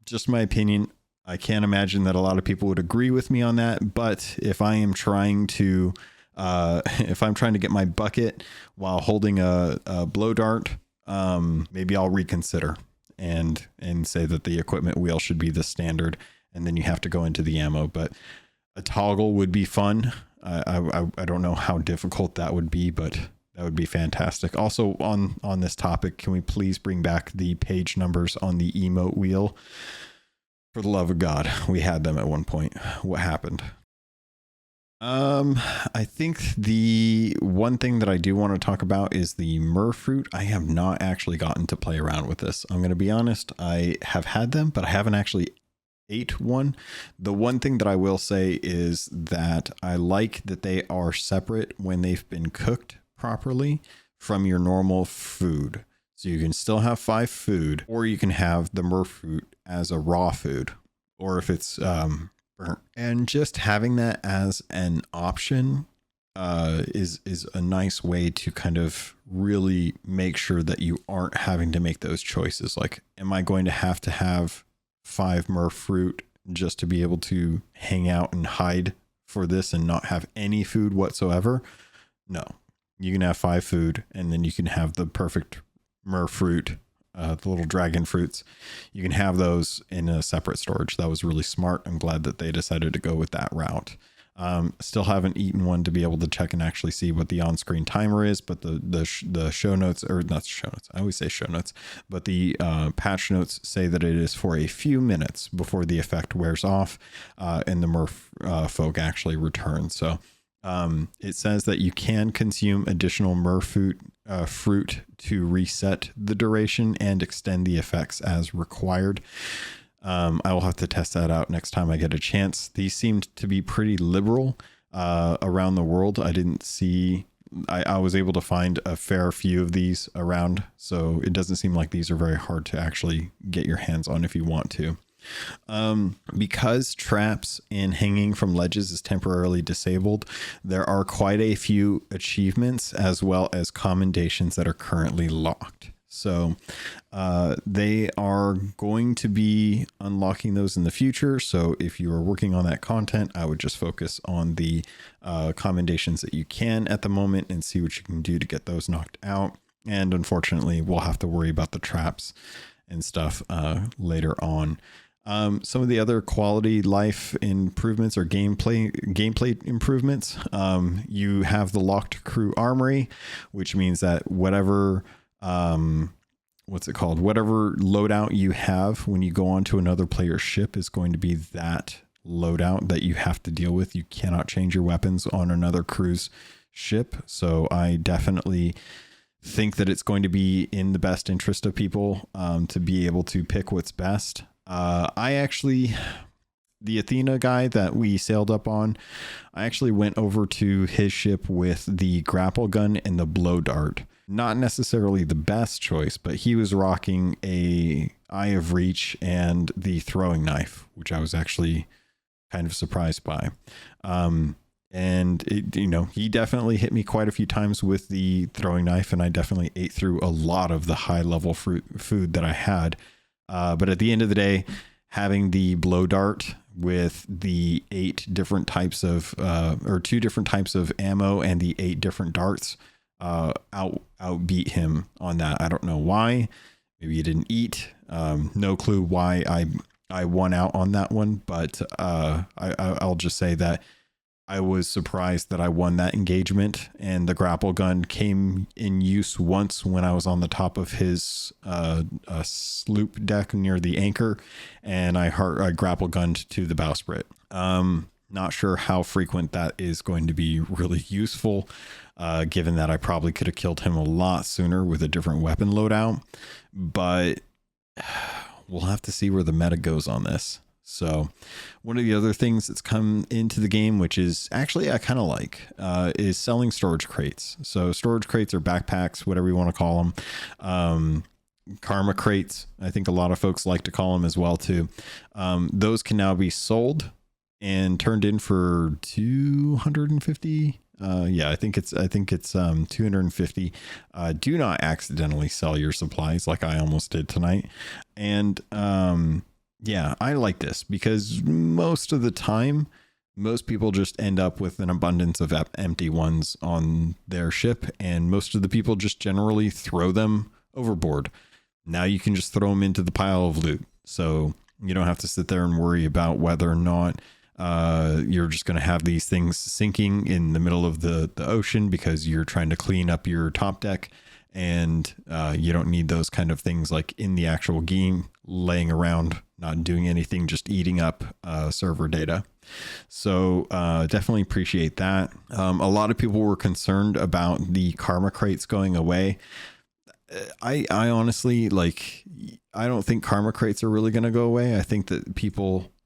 Just my opinion. I can't imagine that a lot of people would agree with me on that, but if I am trying to get my bucket while holding a blow dart, maybe I'll reconsider and say that the equipment wheel should be the standard, and then you have to go into the ammo. But a toggle would be fun. I don't know how difficult that would be, but that would be fantastic. Also on this topic, can we please bring back the page numbers on the emote wheel? For the love of God, we had them at one point. What happened? I think the one thing that I do want to talk about is the Murfruit. I have not actually gotten to play around with this. I'm going to be honest. I have had them, but I haven't actually ate one. The one thing that I will say is that I like that they are separate when they've been cooked properly from your normal food. So you can still have 5 food, or you can have the Murfruit as a raw food, or if it's burnt. And just having that as an option is a nice way to kind of really make sure that you aren't having to make those choices. Like, am I going to have 5 Murfruit just to be able to hang out and hide for this and not have any food whatsoever? No, you can have 5 food, and then you can have the perfect Murfruit, the little dragon fruits. You can have those in a separate storage. That was really smart. I'm glad that they decided to go with that route. Still haven't eaten one to be able to check and actually see what the on-screen timer is, but the show notes, or not show notes, I always say show notes, but the patch notes say that it is for a few minutes before the effect wears off, and the merfolk actually return. So it says that you can consume additional merfruit fruit to reset the duration and extend the effects as required. I will have to test that out next time I get a chance. These seemed to be pretty liberal around the world. I didn't see, I was able to find a fair few of these around, so it doesn't seem like these are very hard to actually get your hands on if you want to. Because traps and hanging from ledges is temporarily disabled, there are quite a few achievements as well as commendations that are currently locked. So They are going to be unlocking those in the future. So if you are working on that content, I would just focus on the commendations that you can at the moment and see what you can do to get those knocked out. And unfortunately, we'll have to worry about the traps and stuff later on. Some of the other quality life improvements or gameplay improvements. You have the locked crew armory, which means that whatever what's it called? Whatever loadout you have when you go onto another player's ship is going to be that loadout that you have to deal with. You cannot change your weapons on another crew's ship. So I definitely think that it's going to be in the best interest of people to be able to pick what's best. The Athena guy that we sailed up on, I actually went over to his ship with the grapple gun and the blow dart. Not necessarily the best choice, but he was rocking a Eye of Reach and the throwing knife, which I was actually kind of surprised by. And it, he definitely hit me quite a few times with the throwing knife, and I definitely ate through a lot of the high level food that I had. But at the end of the day, having the blow dart with the 8 different types of, or 2 different types of ammo and the 8 different darts, outbeat him on that. I don't know why. Maybe you didn't eat. No clue why I won out on that one, but I'll just say that I was surprised that I won that engagement, and the grapple gun came in use once when I was on the top of his sloop deck near the anchor, and I grapple gunned to the bowsprit. Not sure how frequent that is going to be really useful, given that I probably could have killed him a lot sooner with a different weapon loadout, but we'll have to see where the meta goes on this. So one of the other things that's come into the game, which is actually I kind of like, is selling storage crates. So storage crates or backpacks, whatever you want to call them. Karma crates, I think a lot of folks like to call them as well too. Those can now be sold and turned in for 250. I think it's 250. Do not accidentally sell your supplies like I almost did tonight. And yeah, I like this because most of the time, most people just end up with an abundance of empty ones on their ship, and most of the people just generally throw them overboard. Now you can just throw them into the pile of loot. So you don't have to sit there and worry about whether or not you're just going to have these things sinking in the middle of the ocean because you're trying to clean up your top deck. And you don't need those kind of things like in the actual game laying around, not doing anything, just eating up server data. So definitely appreciate that. A lot of people were concerned about the karma crates going away. I honestly, I don't think karma crates are really going to go away. I think that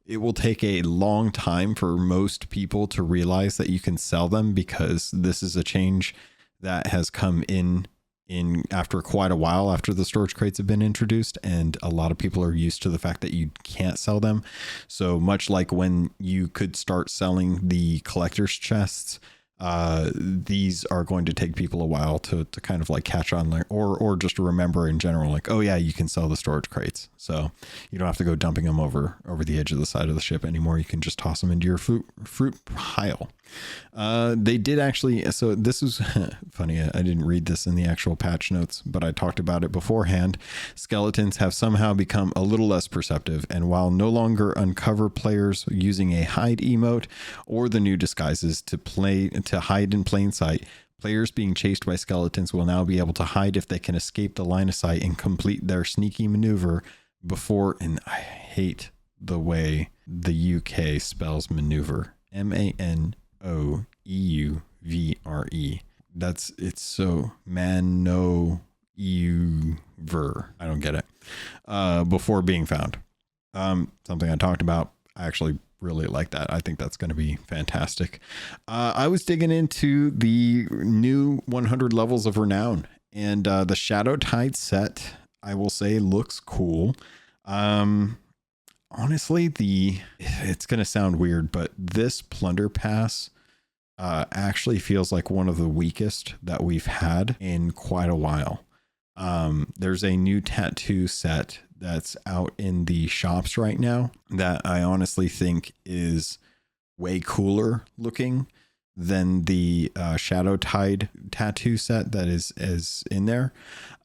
it will take a long time for most people to realize that you can sell them, because this is a change that has come in after quite a while after the storage crates have been introduced, and a lot of people are used to the fact that you can't sell them. So much like when you could start selling the collector's chests, these are going to take people a while to kind of like catch on, or just to remember in general, like, oh yeah, you can sell the storage crates. So you don't have to go dumping them over the edge of the side of the ship anymore. You can just toss them into your fruit pile. They did actually, so this is funny. I didn't read this in the actual patch notes, but I talked about it beforehand. Skeletons have somehow become a little less perceptive, and while no longer uncover players using a hide emote or the new disguises to hide in plain sight, players being chased by skeletons will now be able to hide if they can escape the line of sight and complete their sneaky maneuver before. And I hate the way the UK spells maneuver. MANOEUVRE. It's so maneuver. I don't get it. Before being found. Something I talked about. I actually really like that. I think that's going to be fantastic. I was digging into the new 100 levels of renown, and the Shadow Tide set, I will say, looks cool. Honestly, it's going to sound weird, but this Plunder Pass actually feels like one of the weakest that we've had in quite a while. There's a new tattoo set that's out in the shops right now that I honestly think is way cooler looking than the Shadow Tide tattoo set that is in there.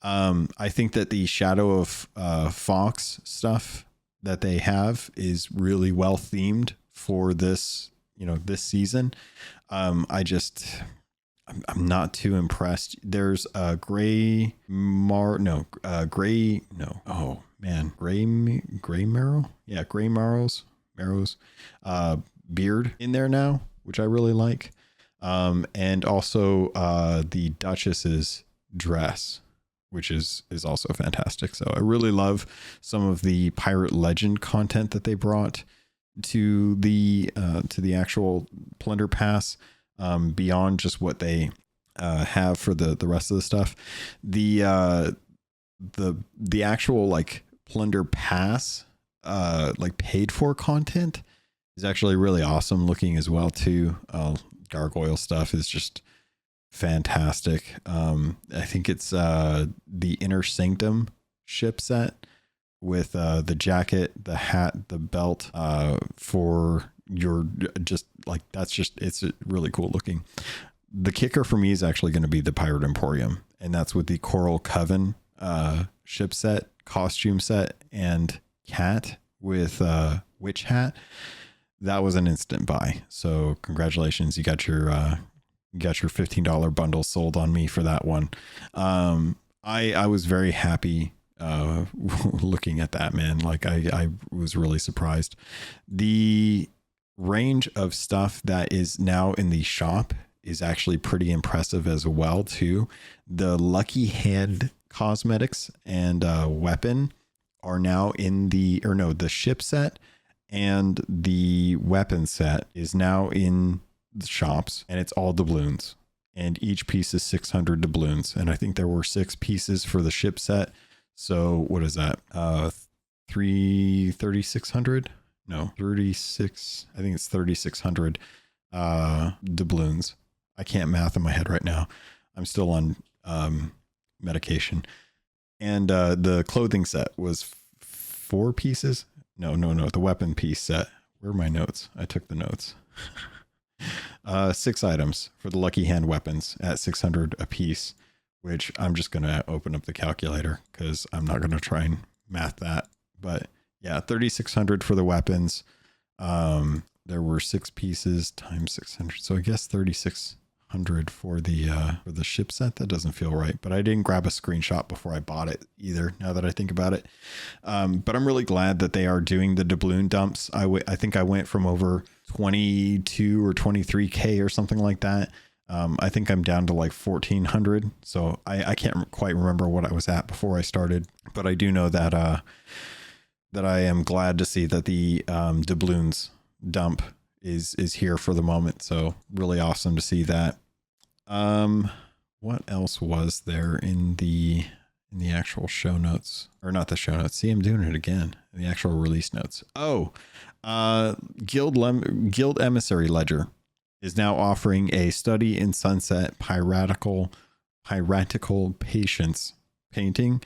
I think that the Shadow of Fox stuff that they have is really well themed for this, this season. I'm not too impressed. There's a gray marrow. Yeah, gray marrows beard in there now, which I really like. And also the Duchess's dress, which is also fantastic. So I really love some of the Pirate Legend content that they brought to the actual Plunder Pass, beyond just what they have for the rest of the stuff. The actual like Plunder Pass like paid for content is actually really awesome looking as well too. Gargoyle stuff is just fantastic. I think it's the Inner Sanctum ship set with the jacket, the hat, the belt, for your just like, it's really cool looking. The kicker for me is actually going to be the Pirate Emporium, and that's with the Coral Coven ship set, costume set, and cat with witch hat. That was an instant buy. So congratulations, you got your $15 bundle sold on me for that one. I was very happy looking at that, man. Like I was really surprised. The range of stuff that is now in the shop is actually pretty impressive as well too. The Lucky Hand cosmetics and weapon are now in the ship set, and the weapon set is now in the shops, and it's all doubloons, and each piece is 600 doubloons. And I think there were 6 pieces for the ship set. So what is that? 3,600? No, 36. I think it's 3,600 doubloons. I can't math in my head right now. I'm still on medication. And the clothing set was 4 pieces. No. The weapon piece set. Where are my notes? I took the notes. 6 items for the Lucky Hand weapons at 600 a piece, which I'm just going to open up the calculator because I'm not going to try and math that. But yeah, 3,600 for the weapons. There were 6 pieces times 600. So I guess 3,600 for the ship set. That doesn't feel right, but I didn't grab a screenshot before I bought it either, now that I think about it. But I'm really glad that they are doing the doubloon dumps. I think I went from over 22 or 23K or something like that. I think I'm down to like 1,400. So I can't quite remember what I was at before I started, but I do know that I am glad to see that the doubloons dump is here for the moment. So really awesome to see that. What else was there in the actual show notes, or not the show notes? See, I'm doing it again. The actual release notes. Guild Emissary Ledger is now offering a Study in Sunset piratical patience painting,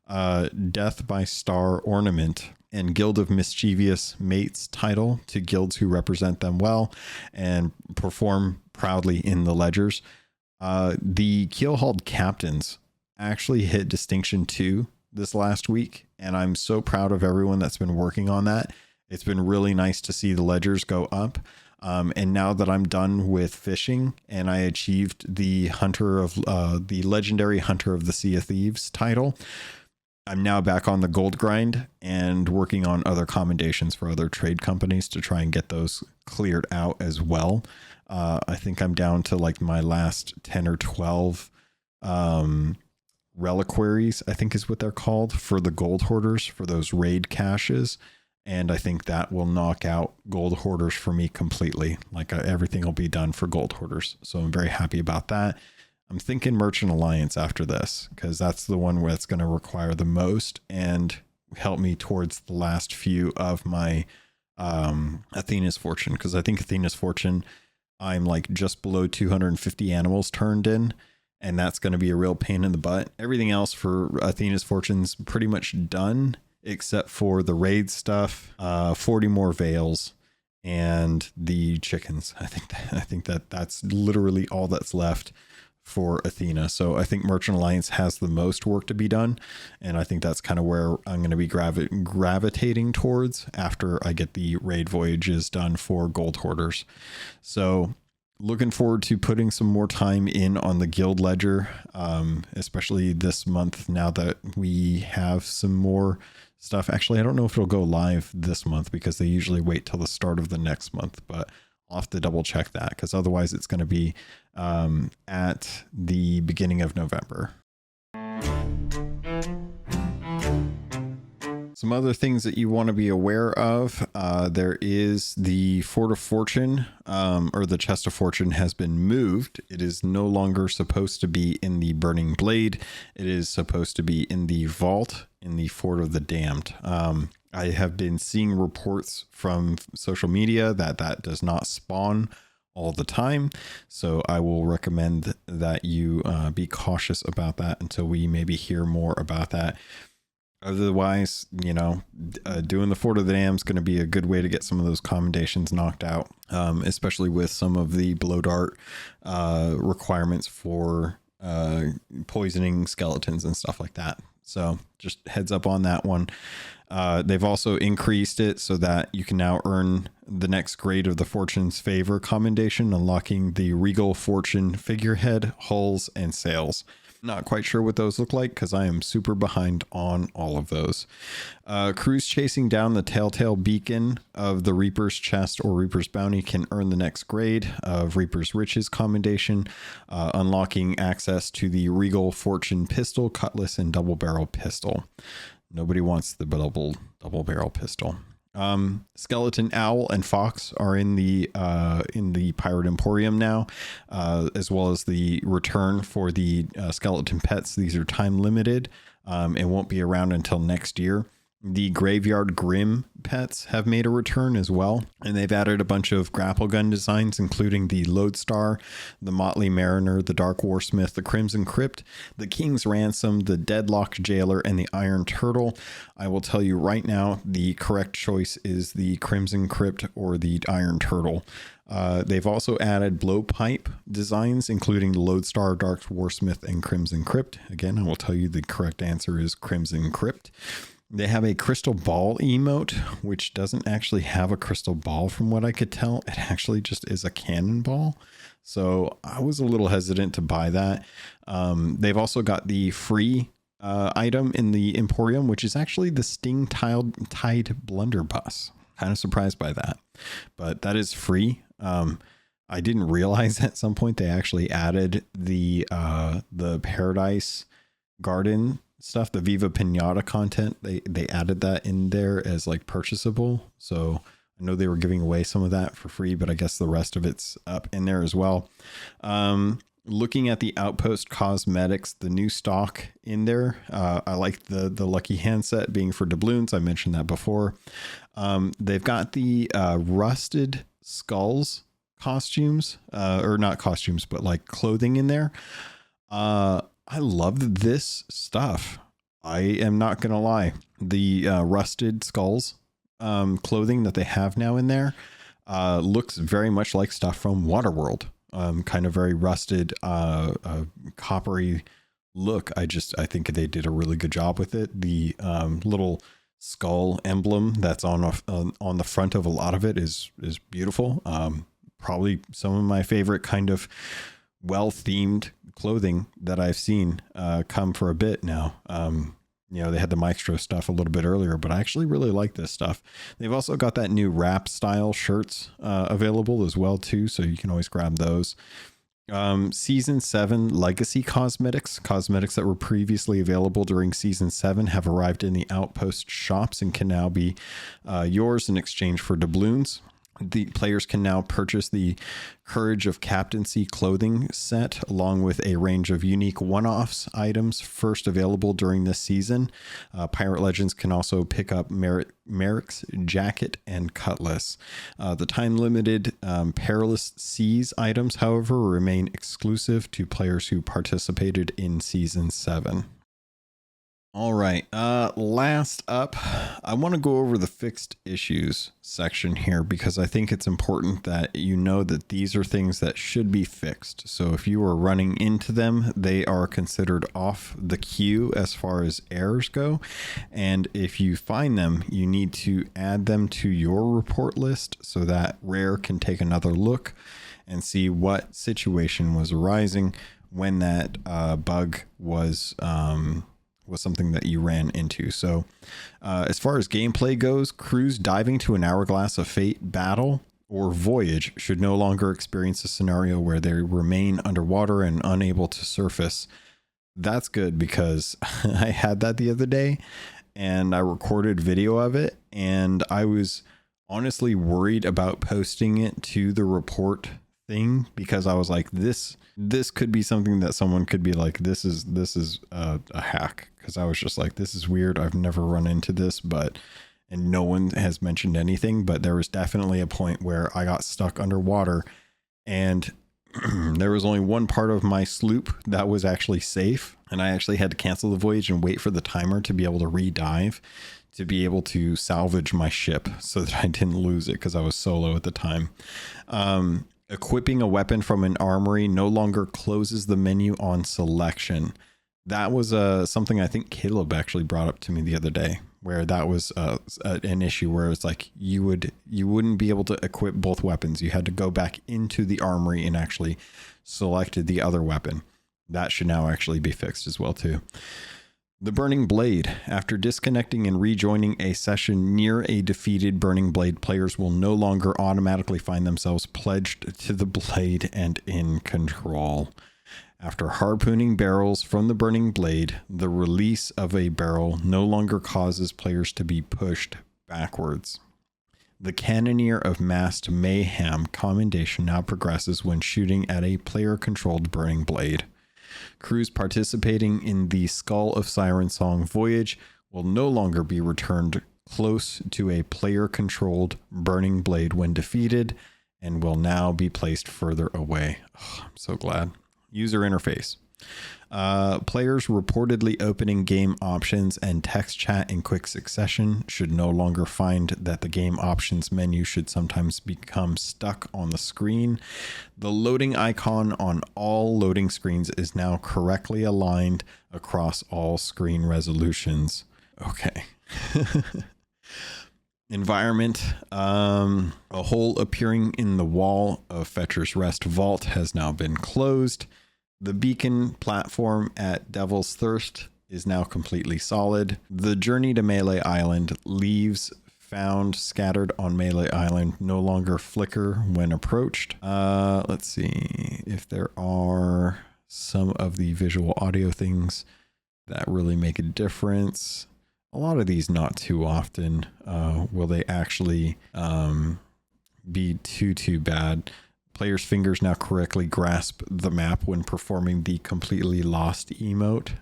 Death by Star ornament, and Guild of Mischievous Mates title to guilds who represent them well and perform proudly in the ledgers. The Keelhauled captains actually hit Distinction 2 this last week, and I'm so proud of everyone that's been working on that. It's been really nice to see the ledgers go up. And now that I'm done with fishing and I achieved the legendary Hunter of the Sea of Thieves title, I'm now back on the gold grind and working on other commendations for other trade companies to try and get those cleared out as well. I think I'm down to like my last 10 or 12 reliquaries, I think is what they're called, for the gold hoarders, for those raid caches. And I think that will knock out gold hoarders for me completely. Like everything will be done for gold hoarders. So I'm very happy about that. I'm thinking Merchant Alliance after this, because that's the one where it's going to require the most and help me towards the last few of my Athena's Fortune. Because I think Athena's Fortune, I'm like just below 250 animals turned in. and that's going to be a real pain in the butt. Everything else for Athena's Fortune's pretty much done, except for the raid stuff, 40 more veils, and the chickens. I think that's literally all that's left for Athena. So I think Merchant Alliance has the most work to be done, and I think that's kind of where I'm going to be gravitating towards after I get the raid voyages done for Gold Hoarders. So looking forward to putting some more time in on the guild ledger, especially this month now that we have some more stuff. Actually, I don't know if it'll go live this month because they usually wait till the start of the next month, but I'll have to double check that because otherwise it's going to be at the beginning of November. Some other things that you want to be aware of, there is the Fort of Fortune, or the Chest of Fortune has been moved. It is no longer supposed to be in the Burning Blade. It is supposed to be in the vault in the Fort of the Damned. I have been seeing reports from social media that does not spawn all the time. So I will recommend that you be cautious about that until we maybe hear more about that. Otherwise, doing the Fort of the Damned is going to be a good way to get some of those commendations knocked out, especially with some of the blow dart requirements for poisoning skeletons and stuff like that. So just heads up on that one. They've also increased it so that you can now earn the next grade of the Fortune's Favor commendation, unlocking the Regal Fortune figurehead, hulls, and sails. Not quite sure what those look like because I am super behind on all of those. Crews chasing down the Telltale Beacon of the Reaper's Chest or Reaper's Bounty can earn the next grade of Reaper's Riches commendation, unlocking access to the Regal Fortune pistol, cutlass, and double barrel pistol. Nobody wants the double barrel pistol. Skeleton Owl and Fox are in the Pirate Emporium now, as well as the return for the skeleton pets. These are time limited and won't be around until next year. The Graveyard Grim pets have made a return as well, and they've added a bunch of grapple gun designs, including the Lodestar, the Motley Mariner, the Dark Warsmith, the Crimson Crypt, the King's Ransom, the Deadlocked Jailer, and the Iron Turtle. I will tell you right now, the correct choice is the Crimson Crypt or the Iron Turtle. They've also added blowpipe designs, including the Lodestar, Dark Warsmith, and Crimson Crypt. Again, I will tell you the correct answer is Crimson Crypt. They have a crystal ball emote, which doesn't actually have a crystal ball from what I could tell. It actually just is a cannonball. So I was a little hesitant to buy that. They've also got the free item in the Emporium, which is actually the Sting Tide Blunderbuss. Kind of surprised by that, but that is free. I didn't realize at some point they actually added the Paradise Garden stuff, the Viva Pinata content. They added that in there as like purchasable. So I know they were giving away some of that for free, but I guess the rest of it's up in there as well. Looking at the Outpost cosmetics, the new stock in there, I like the lucky handset being for doubloons. I mentioned that before. They've got the rusted skulls costumes, or not costumes, but like clothing in there. I love this stuff. I am not going to lie. The rusted skulls clothing that they have now in there looks very much like stuff from Waterworld. Kind of very rusted, coppery look. I think they did a really good job with it. The little skull emblem that's on the front of a lot of it is beautiful. Probably some of my favorite kind of well-themed clothing that I've seen come for a bit now. They had the Maestro stuff a little bit earlier, but I actually really like this stuff. They've also got that new wrap style shirts available as well too, so you can always grab those. Season 7 legacy cosmetics that were previously available during season 7 have arrived in the Outpost shops and can now be yours in exchange for doubloons. The players can now purchase the Courage of Captaincy clothing set, along with a range of unique one-offs items first available during this season. Pirate Legends can also pick up Merrick's jacket and cutlass. The time-limited Perilous Seas items, however, remain exclusive to players who participated in Season 7. All right, last up, I want to go over the fixed issues section here because I think it's important that you know that these are things that should be fixed. So if you are running into them, they are considered off the queue as far as errors go. And if you find them, you need to add them to your report list so that Rare can take another look and see what situation was arising when that bug was something that you ran into. So as far as gameplay goes, crews diving to an Hourglass of Fate battle or voyage should no longer experience a scenario where they remain underwater and unable to surface. That's good because I had that the other day and I recorded video of it, and I was honestly worried about posting it to the report thing because I was like, this could be something that someone could be like, this is a hack. Because I was just like, this is weird. I've never run into this, and no one has mentioned anything. But there was definitely a point where I got stuck underwater, and there was only one part of my sloop that was actually safe, and I actually had to cancel the voyage and wait for the timer to be able to re-dive to be able to salvage my ship so that I didn't lose it because I was solo at the time. Equipping a weapon from an armory no longer closes the menu on selection. That was something I think Caleb actually brought up to me the other day, where that was an issue where it's like you wouldn't be able to equip both weapons. You had to go back into the armory and actually selected the other weapon. That should now actually be fixed as well too. The Burning Blade. After disconnecting and rejoining a session near a defeated Burning Blade, players will no longer automatically find themselves pledged to the blade and in control. After harpooning barrels from the Burning Blade, the release of a barrel no longer causes players to be pushed backwards. The Cannoneer of Massed Mayhem commendation now progresses when shooting at a player-controlled Burning Blade. Crews participating in the Skull of Siren Song voyage will no longer be returned close to a player-controlled Burning Blade when defeated, and will now be placed further away. Oh, I'm so glad. User interface. Players reportedly opening game options and text chat in quick succession should no longer find that the game options menu should sometimes become stuck on the screen. The loading icon on all loading screens is now correctly aligned across all screen resolutions. Okay. Environment. A hole appearing in the wall of Fetcher's Rest Vault has now been closed. The beacon platform at Devil's Thirst is now completely solid. The journey to Melee Island, leaves found scattered on Melee Island no longer flicker when approached. Let's see if there are some of the visual audio things that really make a difference. A lot of these not too often will they actually be too bad. Players' fingers now correctly grasp the map when performing the completely lost emote.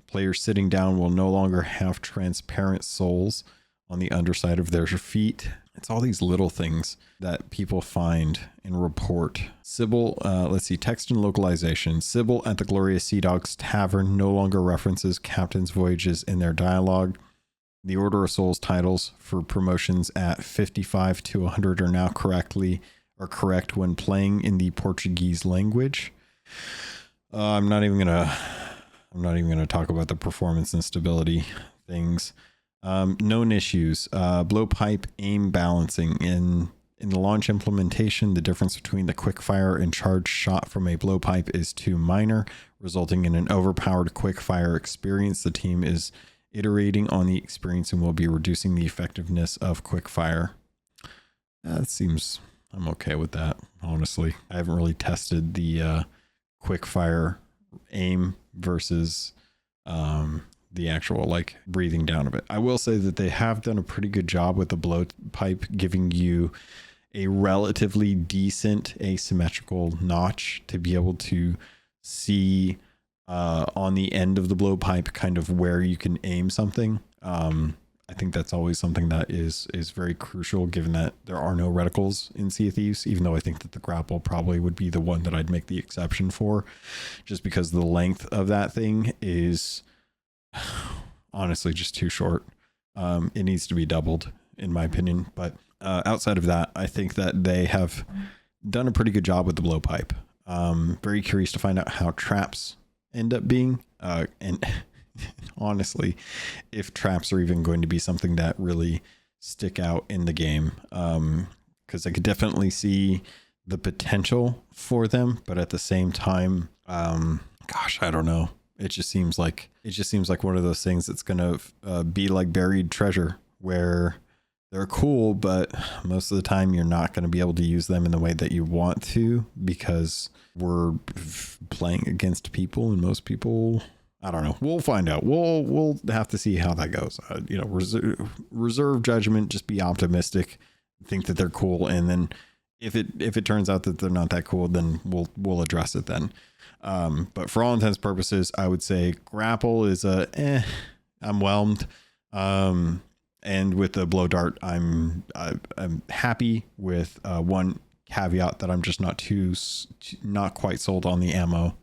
Players sitting down will no longer have transparent soles on the underside of their feet. It's all these little things that people find and report. Sybil, let's see, text and localization. Sybil at the Glorious Sea Dogs Tavern no longer references captain's voyages in their dialogue. The Order of Souls titles for promotions at 55 to 100 are now correct when playing in the Portuguese language. I'm not even gonna talk about the performance and stability things. Known issues. Blowpipe aim balancing. In the launch implementation, the difference between the quickfire and charged shot from a blowpipe is too minor, resulting in an overpowered quickfire experience. The team is iterating on the experience and will be reducing the effectiveness of quickfire. That seems... I'm okay with that, honestly. I haven't really tested the quick fire aim versus the the actual like breathing down of it. I will say that they have done a pretty good job with the blowpipe giving you a relatively decent asymmetrical notch to be able to see on the end of the blowpipe kind of where you can aim something. I think that's always something that is very crucial, given that there are no reticles in Sea of Thieves, even though I think that the grapple probably would be the one that I'd make the exception for, just because the length of that thing is honestly just too short. It needs to be doubled, in my opinion. But outside of that, I think that they have done a pretty good job with the blowpipe. Very curious to find out how traps end up being. And honestly, if traps are even going to be something that really stick out in the game, because I could definitely see the potential for them, but at the same time, gosh, I don't know. It just seems like one of those things that's gonna be like buried treasure, where they're cool, but most of the time you're not going to be able to use them in the way that you want to, because we're playing against people, and most people, I don't know. We'll find out. We'll have to see how that goes. Reserve judgment. Just be optimistic. Think that they're cool, and then if it turns out that they're not that cool, then we'll address it then. But for all intents and purposes, I would say grapple is I'm whelmed. And with the blow dart, I'm happy with one caveat, that I'm just not quite sold on the ammo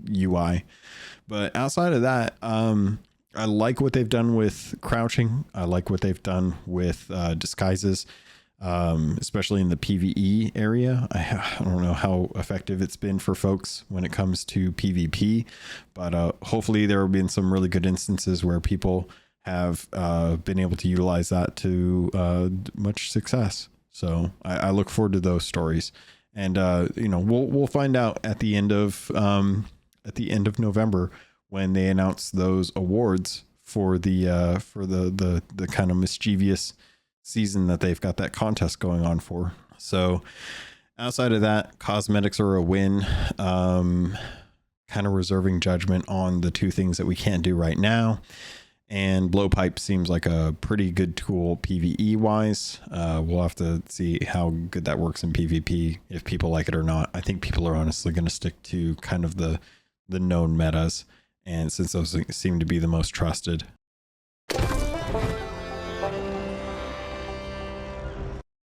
UI. But outside of that, I like what they've done with crouching. I like what they've done with disguises, especially in the PvE area. I don't know how effective it's been for folks when it comes to PvP, but hopefully there have been some really good instances where people have been able to utilize that to much success. So I look forward to those stories, and we'll find out at the end of November, when they announce those awards for the kind of mischievous season that they've got that contest going on for. So outside of that, cosmetics are a win. Kind of reserving judgment on the two things that we can't do right now. And blowpipe seems like a pretty good tool PvE wise. We'll have to see how good that works in PvP, if people like it or not. I think people are honestly going to stick to kind of the known metas, and since those seem to be the most trusted.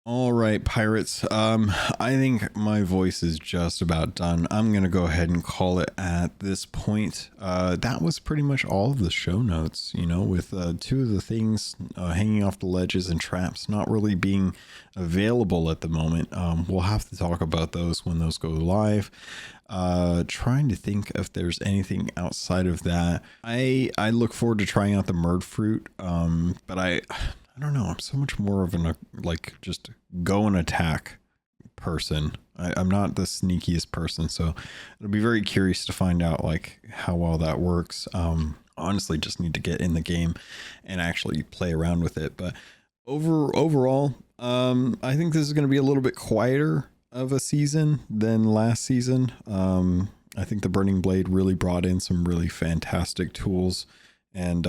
All right, pirates. I think my voice is just about done. I'm going to go ahead and call it at this point. That was pretty much all of the show notes, with two of the things hanging off the ledges and traps not really being available at the moment. We'll have to talk about those when those go live. Trying to think if there's anything outside of that. I look forward to trying out the murd fruit, but I don't know. I'm so much more of just go and attack person. I'm not the sneakiest person, so it'll be very curious to find out how well that works. Honestly, just need to get in the game and actually play around with it. But overall, I think this is going to be a little bit quieter of a season than last season. I think the Burning Blade really brought in some really fantastic tools and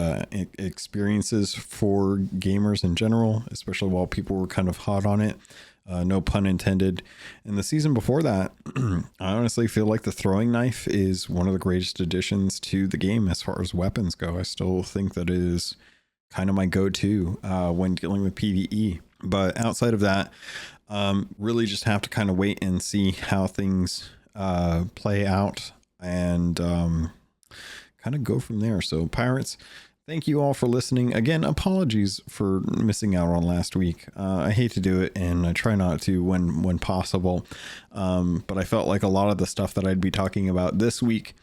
experiences for gamers in general, especially while people were kind of hot on it. No pun intended. And the season before that, I honestly feel like the throwing knife is one of the greatest additions to the game as far as weapons go. I still think that it is kind of my go-to when dealing with PvE. But outside of that, really just have to kind of wait and see how things play out, and kind of go from there. So pirates, thank you all for listening. Again, apologies for missing out on last week. I hate to do it, and I try not to when possible. But I felt like a lot of the stuff that I'd be talking about this week,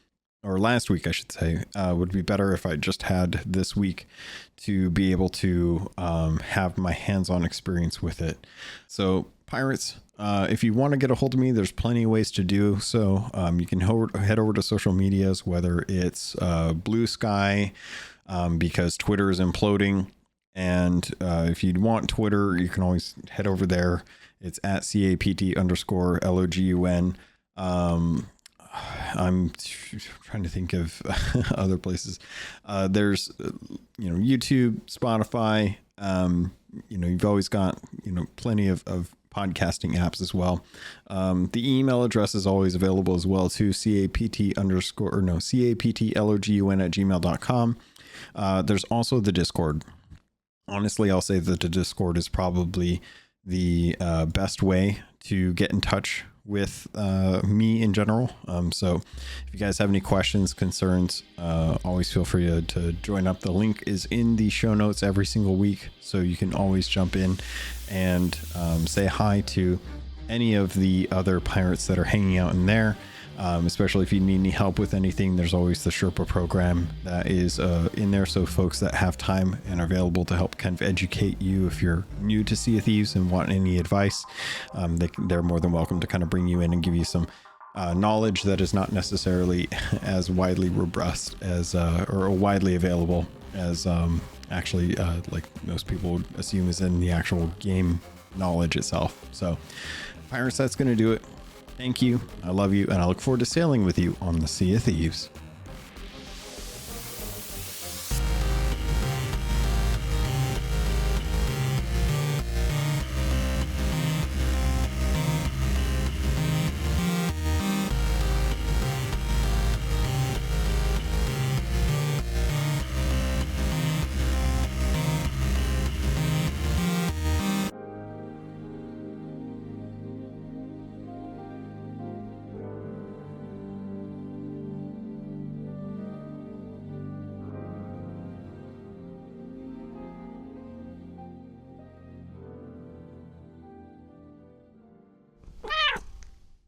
or last week, I should say, would be better if I just had this week to be able to have my hands-on experience with it. So pirates, if you want to get a hold of me, there's plenty of ways to do so. You can head over to social medias, whether it's Blue Sky, because Twitter is imploding. And if you'd want Twitter, you can always head over there. It's at CAPT_LOGUN. I'm trying to think of other places. There's, YouTube, Spotify. You've always got, plenty of podcasting apps as well. The email address is always available as well too. CaptainLogun@gmail.com. There's also the Discord. Honestly, I'll say that the Discord is probably the best way to get in touch with me in general. So if you guys have any questions, concerns, always feel free to join up. The link is in the show notes every single week, so you can always jump in and say hi to any of the other pirates that are hanging out in there. Especially if you need any help with anything, there's always the Sherpa program that is in there. So folks that have time and are available to help kind of educate you if you're new to Sea of Thieves and want any advice, they're more than welcome to kind of bring you in and give you some knowledge that is not necessarily as widely robust as or widely available as actually like most people would assume is in the actual game knowledge itself. So Pirates, that's going to do it. Thank you. I love you. And I look forward to sailing with you on the Sea of Thieves.